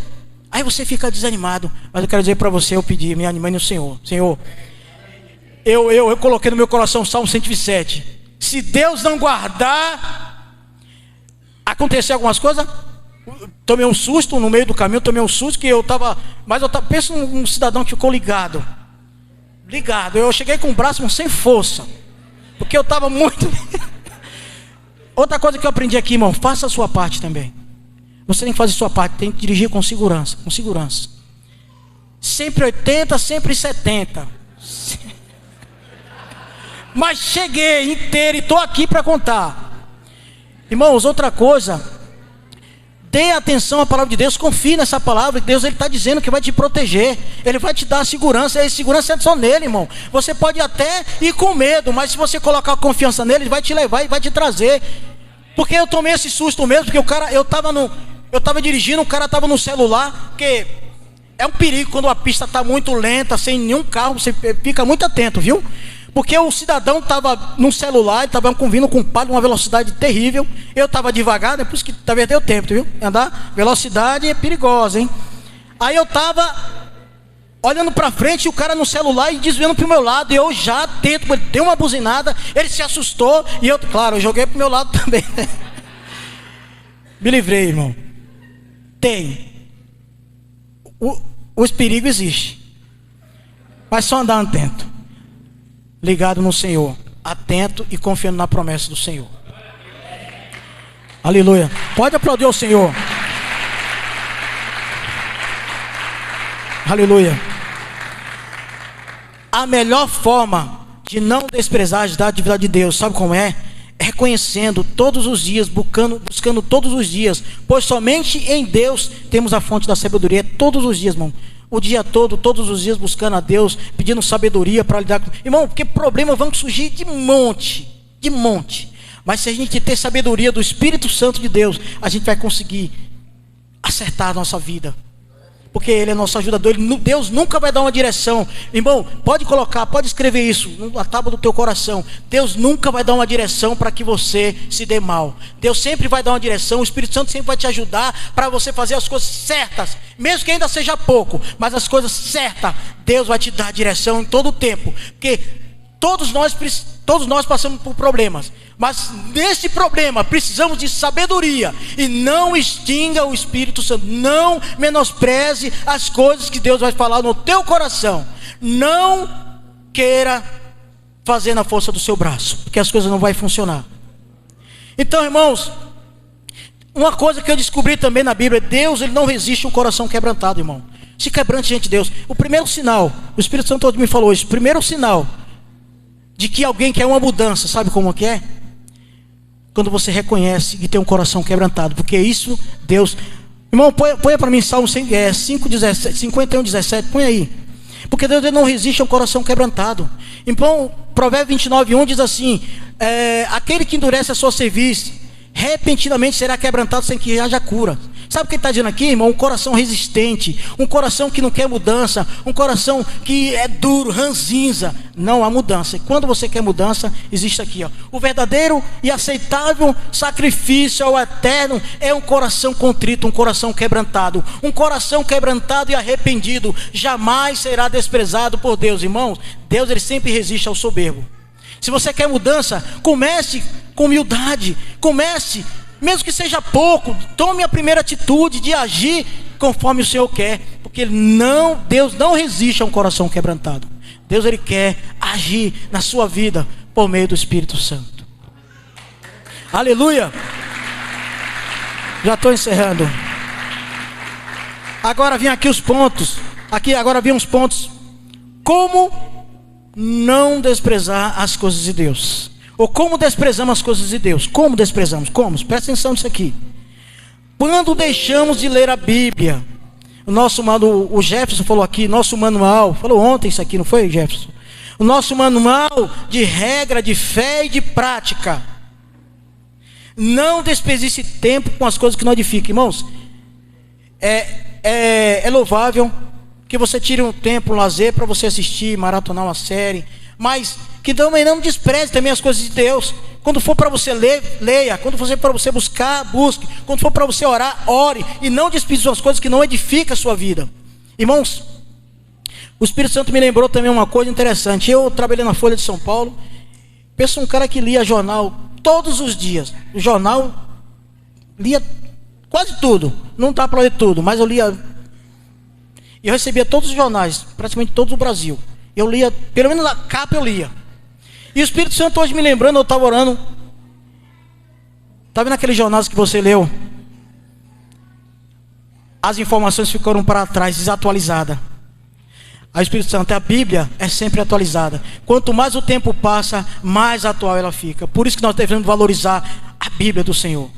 Aí você fica desanimado. Mas eu quero dizer para você, eu pedi, me animei no Senhor. Senhor, eu coloquei no meu coração o Salmo 107. Se Deus não guardar, acontecer algumas coisas. Tomei um susto no meio do caminho, que eu estava. Mas pensa num cidadão que ficou ligado. Eu cheguei com o braço sem força, porque eu estava muito. Outra coisa que eu aprendi aqui, irmão: faça a sua parte também. Você tem que fazer a sua parte, tem que dirigir com segurança. Sempre 80, sempre 70. Mas cheguei inteiro e estou aqui para contar. Irmãos, outra coisa: dê atenção à palavra de Deus, confie nessa palavra. Deus está dizendo que vai te proteger, Ele vai te dar segurança. E segurança é só nele, irmão. Você pode até ir com medo, mas se você colocar a confiança nele, Ele vai te levar e vai te trazer. Porque eu tomei esse susto mesmo, porque eu estava dirigindo, o cara estava no celular. Porque é um perigo quando a pista está muito lenta, sem nenhum carro, você fica muito atento, viu? Porque o cidadão estava no celular, ele estava vindo com um palio, uma velocidade terrível. Eu estava devagar, por isso que talvez deu tempo, viu? Andar, velocidade é perigosa, hein? Aí eu estava olhando para frente, e o cara no celular e desviando para o meu lado. E eu já atento, ele deu uma buzinada, ele se assustou. E eu, claro, eu joguei para o meu lado também. Me livrei, irmão. Tem. Os perigos existem. Mas só andar atento. Ligado no Senhor, atento e confiando na promessa do Senhor. Aleluia. Pode aplaudir o Senhor. Aleluia. A melhor forma de não desprezar as dádivas de Deus, sabe como é? É reconhecendo todos os dias, buscando todos os dias, pois somente em Deus temos a fonte da sabedoria. Todos os dias, irmão. O dia todo, todos os dias buscando a Deus, pedindo sabedoria para lidar com... Irmão, porque problemas vão surgir de monte. Mas se a gente ter sabedoria do Espírito Santo de Deus, a gente vai conseguir acertar a nossa vida. Porque Ele é nosso ajudador. Deus nunca vai dar uma direção. Irmão, pode colocar, pode escrever isso na tábua do teu coração. Deus nunca vai dar uma direção para que você se dê mal. Deus sempre vai dar uma direção. O Espírito Santo sempre vai te ajudar para você fazer as coisas certas. Mesmo que ainda seja pouco, mas as coisas certas, Deus vai te dar direção em todo o tempo. Porque todos nós passamos por problemas. Mas nesse problema precisamos de sabedoria. E não extinga o Espírito Santo. Não menospreze as coisas que Deus vai falar no teu coração. Não queira fazer na força do seu braço, porque as coisas não vão funcionar. Então, irmãos, uma coisa que eu descobri também na Bíblia: Deus, Ele não resiste um coração quebrantado, irmão. Se quebrante diante de Deus. O primeiro sinal, o Espírito Santo me falou isso, o primeiro sinal de que alguém quer uma mudança, sabe como que é? Quando você reconhece que tem um coração quebrantado. Porque isso, Deus... Irmão, põe para mim Salmo 51:17, põe aí. Porque Deus, Ele não resiste a um coração quebrantado. Então, Provérbios 29:1 diz assim: aquele que endurece a sua cerviz, repentinamente será quebrantado sem que haja cura. Sabe o que ele está dizendo aqui, irmão? Um coração resistente, um coração que não quer mudança, um coração que é duro, ranzinza. Não há mudança. E quando você quer mudança, existe aqui, ó: o verdadeiro e aceitável sacrifício ao Eterno é um coração contrito, um coração quebrantado. Um coração quebrantado e arrependido jamais será desprezado por Deus, irmãos. Deus, Ele sempre resiste ao soberbo. Se você quer mudança, comece com humildade, comece, mesmo que seja pouco, tome a primeira atitude de agir conforme o Senhor quer, porque Deus não resiste a um coração quebrantado. Deus, Ele quer agir na sua vida por meio do Espírito Santo. Aleluia. Já estou encerrando. Agora vem aqui os pontos. Agora vem os pontos. Como não desprezar as coisas de Deus? Ou como desprezamos as coisas de Deus? Como desprezamos? Como? Presta atenção nisso aqui. Quando deixamos de ler a Bíblia, o Jefferson falou aqui, nosso manual, falou ontem isso aqui, não foi, Jefferson? O nosso manual de regra, de fé e de prática. Não desperdice tempo com as coisas que não edificam. Irmãos, é louvável que você tire um tempo, um lazer para você assistir, maratonar uma série, mas que também não despreze também as coisas de Deus. Quando for para você ler, leia. Quando for para você buscar, busque. Quando for para você orar, ore. E não desperdice as coisas que não edificam a sua vida. Irmãos, o Espírito Santo me lembrou também uma coisa interessante. Eu trabalhei na Folha de São Paulo. Pensa um cara que lia jornal todos os dias. O jornal, lia quase tudo. Não dá para ler tudo, mas eu lia. Eu recebia todos os jornais, praticamente todos do Brasil. Eu lia, pelo menos a capa eu lia. E o Espírito Santo hoje me lembrando, eu estava orando. Está vendo aqueles jornais que você leu? As informações ficaram para trás, desatualizadas. Aí o Espírito Santo, a Bíblia é sempre atualizada. Quanto mais o tempo passa, mais atual ela fica. Por isso que nós devemos valorizar a Bíblia do Senhor.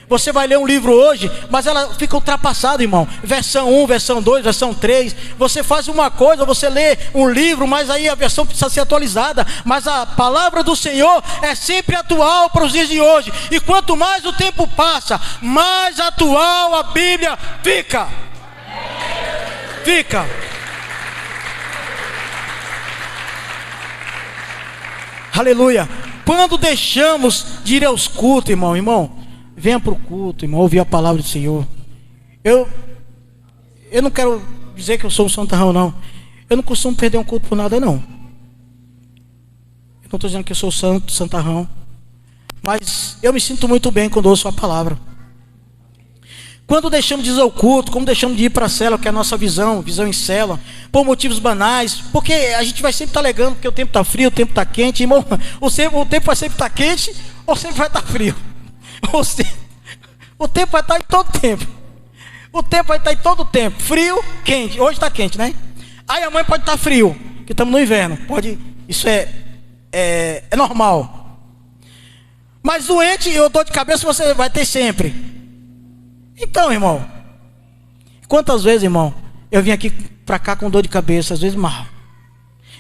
Você vai ler um livro hoje, mas ela fica ultrapassada, irmão. Versão 1, versão 2, versão 3. Você faz uma coisa, você lê um livro, mas aí a versão precisa ser atualizada. Mas a palavra do Senhor é sempre atual para os dias de hoje. E quanto mais o tempo passa, mais atual a Bíblia fica. Fica. Aleluia. Quando deixamos de ir aos cultos, irmão, venha para o culto, irmão, ouvir a palavra do Senhor. Eu não quero dizer que eu sou um santarrão, não. Eu não costumo perder um culto por nada, não. Eu não estou dizendo que eu sou santarrão. Mas eu me sinto muito bem quando ouço a palavra. Quando deixamos de ir ao culto, como deixamos de ir para a célula, que é a nossa visão em célula, por motivos banais, porque a gente vai sempre estar alegando que o tempo está frio, o tempo está quente. Irmão, o tempo vai sempre estar quente ou sempre vai estar frio. O tempo vai estar em todo tempo. O tempo vai estar em todo tempo. Frio, quente. Hoje está quente, né? Aí a mãe pode estar frio, que estamos no inverno. Isso é normal. Mas doente ou dor de cabeça você vai ter sempre. Então, irmão, quantas vezes, irmão, eu vim aqui para cá com dor de cabeça, às vezes mal.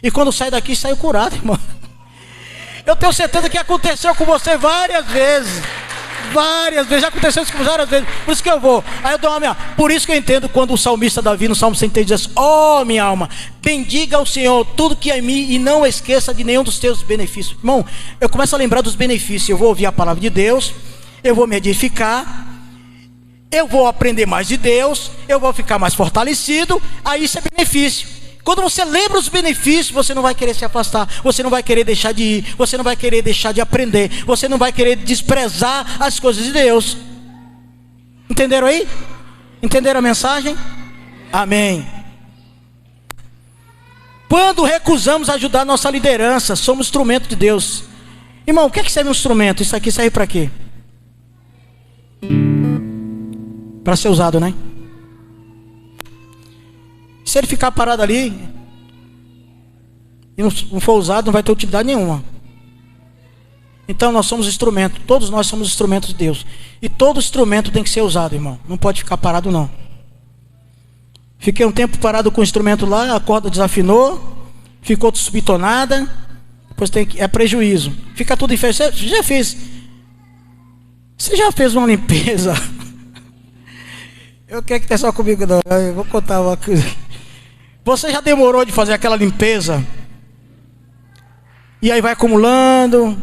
E quando saio daqui, saio curado, irmão. Eu tenho certeza que aconteceu com você várias vezes. Várias vezes, já aconteceu isso com várias vezes. Por isso que eu vou. Aí eu dou uma minha. Por isso que eu entendo quando o salmista Davi, no Salmo 103, diz assim: ó, minha alma, bendiga ao Senhor tudo que é em mim e não esqueça de nenhum dos teus benefícios. Irmão, eu começo a lembrar dos benefícios. Eu vou ouvir a palavra de Deus, eu vou me edificar, eu vou aprender mais de Deus, eu vou ficar mais fortalecido. Aí isso é benefício. Quando você lembra os benefícios, você não vai querer se afastar, você não vai querer deixar de ir, você não vai querer deixar de aprender, você não vai querer desprezar as coisas de Deus. Entenderam aí? Entenderam a mensagem? Amém. Quando recusamos ajudar nossa liderança, somos instrumento de Deus. Irmão, o que é que serve um instrumento? Isso aqui serve para quê? Para ser usado, né? Se ele ficar parado ali e não for usado, não vai ter utilidade nenhuma. Então nós somos instrumentos. Todos nós somos instrumentos de Deus. E todo instrumento tem que ser usado, irmão. Não pode ficar parado, não. Fiquei um tempo parado com o instrumento lá, a corda desafinou, ficou subtonada, depois é prejuízo. Fica tudo infectado. Você já fez uma limpeza? Eu quero que tenha só comigo, não. Eu vou contar uma coisa. Você já demorou de fazer aquela limpeza? E aí vai acumulando,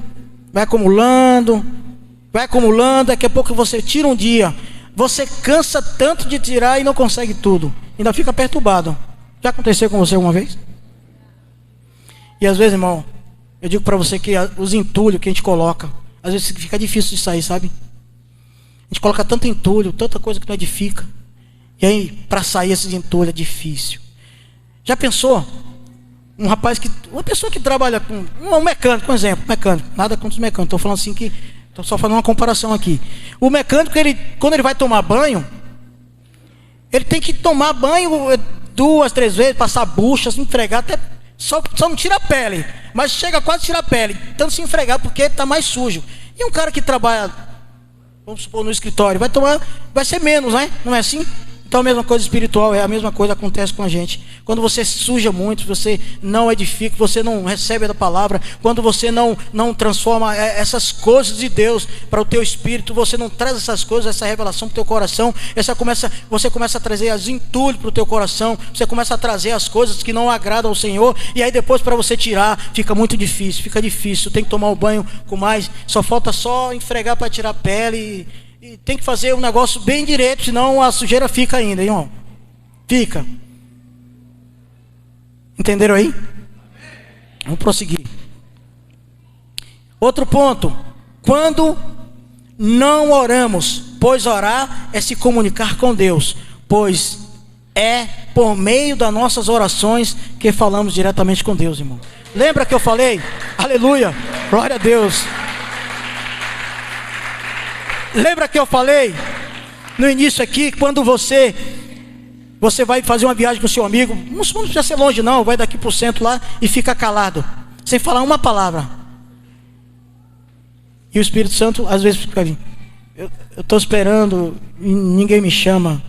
daqui a pouco você tira um dia. Você cansa tanto de tirar e não consegue tudo. Ainda fica perturbado. Já aconteceu com você alguma vez? E às vezes, irmão, eu digo para você que os entulhos que a gente coloca, às vezes fica difícil de sair, sabe? A gente coloca tanto entulho, tanta coisa que não edifica. E aí, para sair esses entulhos é difícil. Já pensou? Uma pessoa que trabalha com um mecânico, um exemplo, mecânico, nada contra os mecânicos, estou falando assim que, estou só fazendo uma comparação aqui. O mecânico, quando ele vai tomar banho, ele tem que tomar banho 2, 3 vezes, passar bucha, se esfregar, até só não tira a pele, mas chega quase a tirar a pele, tanto se esfregar porque está mais sujo. E um cara que trabalha, vamos supor, no escritório, vai ser menos, né? Não é assim? Então a mesma coisa espiritual, é a mesma coisa que acontece com a gente. Quando você suja muito, você não edifica, você não recebe a palavra, quando você não transforma essas coisas de Deus para o teu espírito, você não traz essas coisas, essa revelação para o teu coração, você começa a trazer as entulhos para o teu coração, você começa a trazer as coisas que não agradam ao Senhor, e aí depois para você tirar, fica muito difícil, tem que tomar o banho com mais, falta só esfregar para tirar a pele, e tem que fazer um negócio bem direito, senão a sujeira fica ainda, irmão. Fica. Entenderam aí? Vamos prosseguir. Outro ponto. Quando não oramos, pois orar é se comunicar com Deus, pois é por meio das nossas orações que falamos diretamente com Deus, irmão. Lembra que eu falei? Aleluia, glória a Deus. Lembra que eu falei no início aqui, quando você vai fazer uma viagem com seu amigo, não precisa ser longe não, vai daqui para o centro lá e fica calado, sem falar uma palavra. E o Espírito Santo às vezes fica ali, eu estou esperando e ninguém me chama,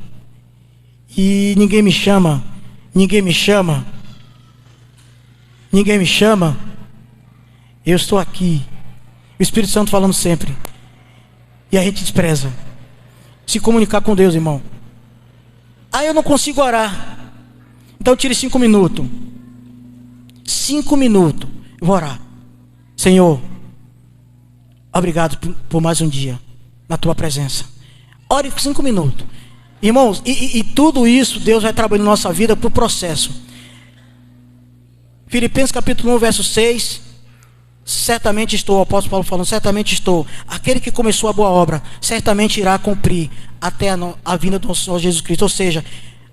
eu estou aqui. O Espírito Santo falando sempre. E a gente despreza. Se comunicar com Deus, irmão. Eu não consigo orar. Então tire 5 minutos. 5 minutos. Eu vou orar. Senhor, obrigado por mais um dia na tua presença. Ore 5 minutos. Irmãos, e tudo isso Deus vai trabalhando na nossa vida para o processo. Filipenses capítulo 1, verso 6. Certamente estou, o apóstolo Paulo falando, certamente estou. Aquele que começou a boa obra, certamente irá cumprir até a vinda do nosso Senhor Jesus Cristo. Ou seja,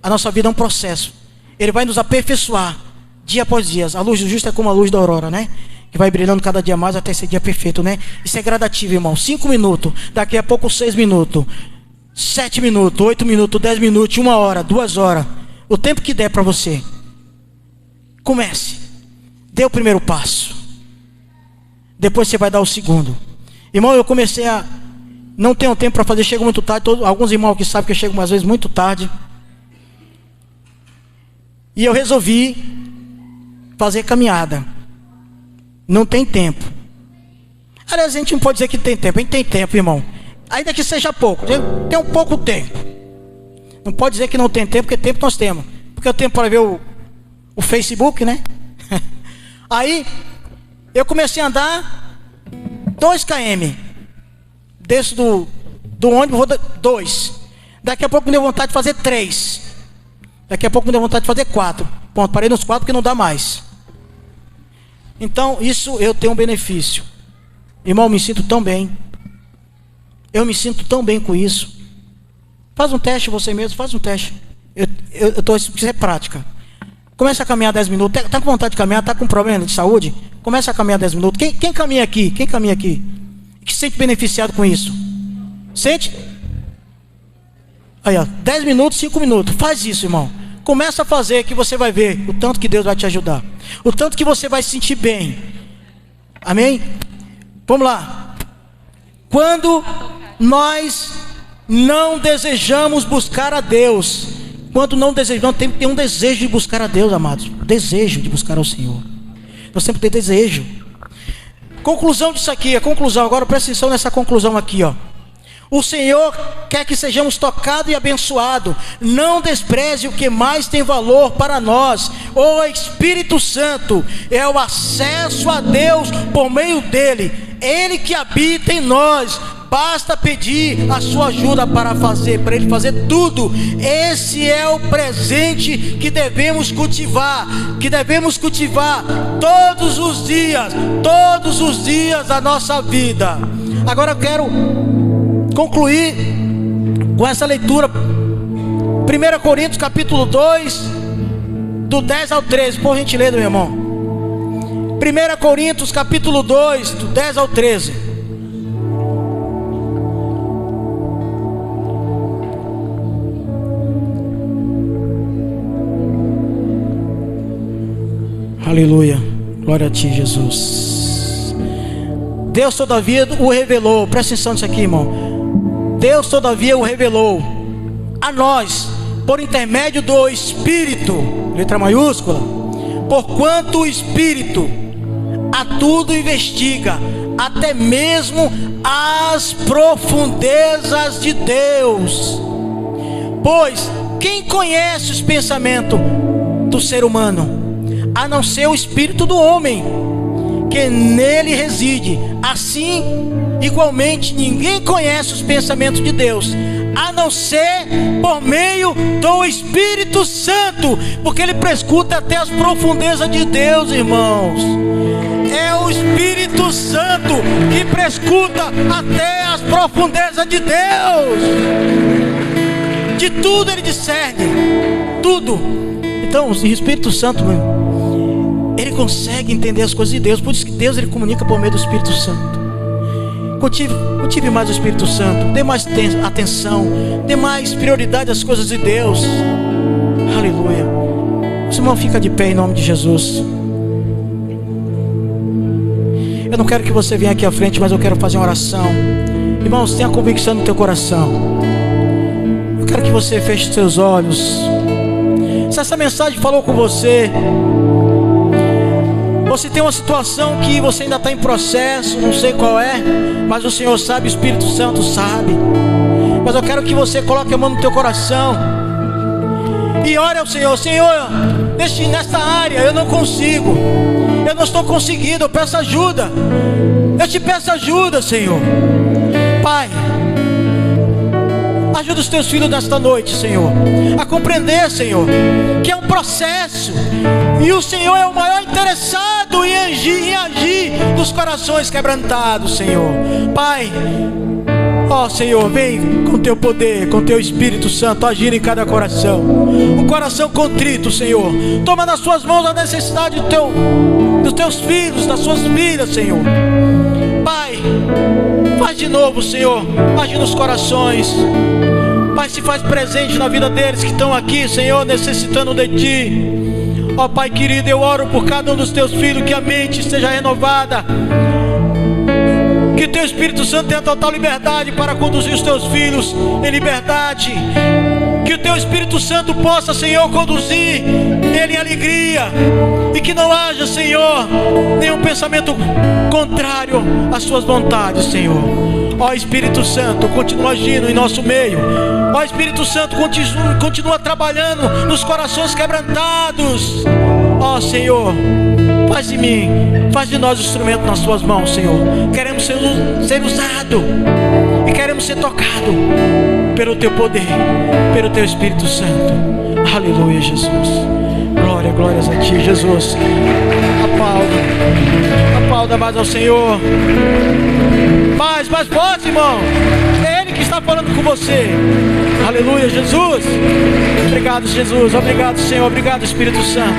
a nossa vida é um processo. Ele vai nos aperfeiçoar dia após dia. A luz do justo é como a luz da aurora, né? Que vai brilhando cada dia mais até esse dia perfeito, né? Isso é gradativo, irmão. 5 minutos, daqui a pouco 6 minutos, 7 minutos, 8 minutos, 10 minutos, 1 hora, 2 horas. O tempo que der para você. Comece. Dê o primeiro passo. Depois você vai dar o segundo. Irmão, eu comecei a... Não tenho tempo para fazer, chego muito tarde. Alguns irmãos aqui sabem que eu chego às vezes muito tarde. E eu resolvi fazer caminhada. Não tem tempo. Aliás, a gente não pode dizer que tem tempo. A gente tem tempo, irmão. Ainda que seja pouco. Tem um pouco tempo. Não pode dizer que não tem tempo, porque tempo nós temos. Porque eu tenho para ver o Facebook, né? Aí, eu comecei a andar 2 km. Desço do ônibus, vou 2. Daqui a pouco me deu vontade de fazer 3. Daqui a pouco me deu vontade de fazer 4. Ponto, parei nos 4 porque não dá mais. Então, isso eu tenho um benefício. Irmão, eu me sinto tão bem. Eu me sinto tão bem com isso. Faz um teste você mesmo, faz um teste. Isso é prática. Começa a caminhar 10 minutos. Está com vontade de caminhar? Está com problema de saúde? Começa a caminhar 10 minutos. Quem caminha aqui? Quem caminha aqui? Que se sente beneficiado com isso? Sente? Aí, ó, 10 minutos, 5 minutos. Faz isso, irmão. Começa a fazer, que você vai ver o tanto que Deus vai te ajudar. O tanto que você vai se sentir bem. Amém? Vamos lá. Quando nós não desejamos buscar a Deus, quando não desejamos, tem que ter um desejo de buscar a Deus, amados. Desejo de buscar ao Senhor. Nós sempre temos desejo. Conclusão disso aqui, a conclusão. Agora presta atenção nessa conclusão aqui, ó. O Senhor quer que sejamos tocados e abençoados. Não despreze o que mais tem valor para nós. O Espírito Santo é o acesso a Deus por meio dele. Ele que habita em nós. Basta pedir a sua ajuda para ele fazer tudo. Esse é o presente que devemos cultivar. Todos os dias da nossa vida. Agora eu quero concluir com essa leitura. 1 Coríntios capítulo 2, do 10 ao 13. Por gentileza, meu irmão. 1 Coríntios capítulo 2, do 10 ao 13. Aleluia, glória a ti, Jesus. Deus todavia o revelou. Presta atenção nisso aqui, irmão. Deus todavia o revelou a nós por intermédio do Espírito, letra maiúscula. Porquanto o Espírito a tudo investiga, até mesmo as profundezas de Deus. Pois quem conhece os pensamentos do ser humano, a não ser o espírito do homem que nele reside? Assim, igualmente, ninguém conhece os pensamentos de Deus, a não ser por meio do Espírito Santo, porque ele prescruta até as profundezas de Deus, irmãos. É o Espírito Santo que prescruta até as profundezas de Deus. De tudo ele discerne, tudo. Então, o Espírito Santo, meu, ele consegue entender as coisas de Deus. Por isso que Deus, ele comunica por meio do Espírito Santo. Cultive mais o Espírito Santo. Dê mais atenção. Dê mais prioridade às coisas de Deus. Aleluia. O irmão fica de pé em nome de Jesus. Eu não quero que você venha aqui à frente, mas eu quero fazer uma oração. Irmãos, tenha convicção no teu coração. Eu quero que você feche os seus olhos. Se essa mensagem falou com você, você tem uma situação que você ainda está em processo, não sei qual é, mas o Senhor sabe, o Espírito Santo sabe. Mas eu quero que você coloque a mão no teu coração e ore ao Senhor. Senhor, nesta área eu não consigo, eu não estou conseguindo, eu peço ajuda. Eu te peço ajuda, Senhor. Pai, ajuda os teus filhos nesta noite, Senhor, a compreender, Senhor, que é um processo, e o Senhor é o maior interessado em agir nos corações quebrantados, Senhor. Pai, ó Senhor, vem com teu poder, com teu Espírito Santo agir em cada coração. Um coração contrito, Senhor. Toma nas suas mãos a necessidade dos teus filhos, das suas filhas, Senhor. Pai, faz de novo, Senhor, age nos corações. Pai, se faz presente na vida deles que estão aqui, Senhor, necessitando de Ti. Ó Pai querido, eu oro por cada um dos teus filhos, que a mente seja renovada, que o teu Espírito Santo tenha total liberdade para conduzir os teus filhos em liberdade, que o teu Espírito Santo possa, Senhor, conduzir ele em alegria, e que não haja, Senhor, nenhum pensamento contrário às suas vontades, Senhor. Ó Espírito Santo, continua agindo em nosso meio. Ó Espírito Santo, continua trabalhando nos corações quebrantados. Ó Senhor, faz de mim, faz de nós o instrumento nas tuas mãos, Senhor. Queremos ser usado e queremos ser tocado pelo teu poder, pelo teu Espírito Santo. Aleluia, Jesus. Glória, glórias a ti, Jesus. Aplauda mais ao Senhor. Mais forte, irmão. É Ele que está falando com você. Aleluia, Jesus. Obrigado, Jesus. Obrigado, Senhor. Obrigado, Espírito Santo.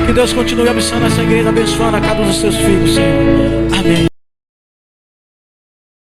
Que Deus continue abençoando essa igreja, abençoando a cada um dos seus filhos, Senhor.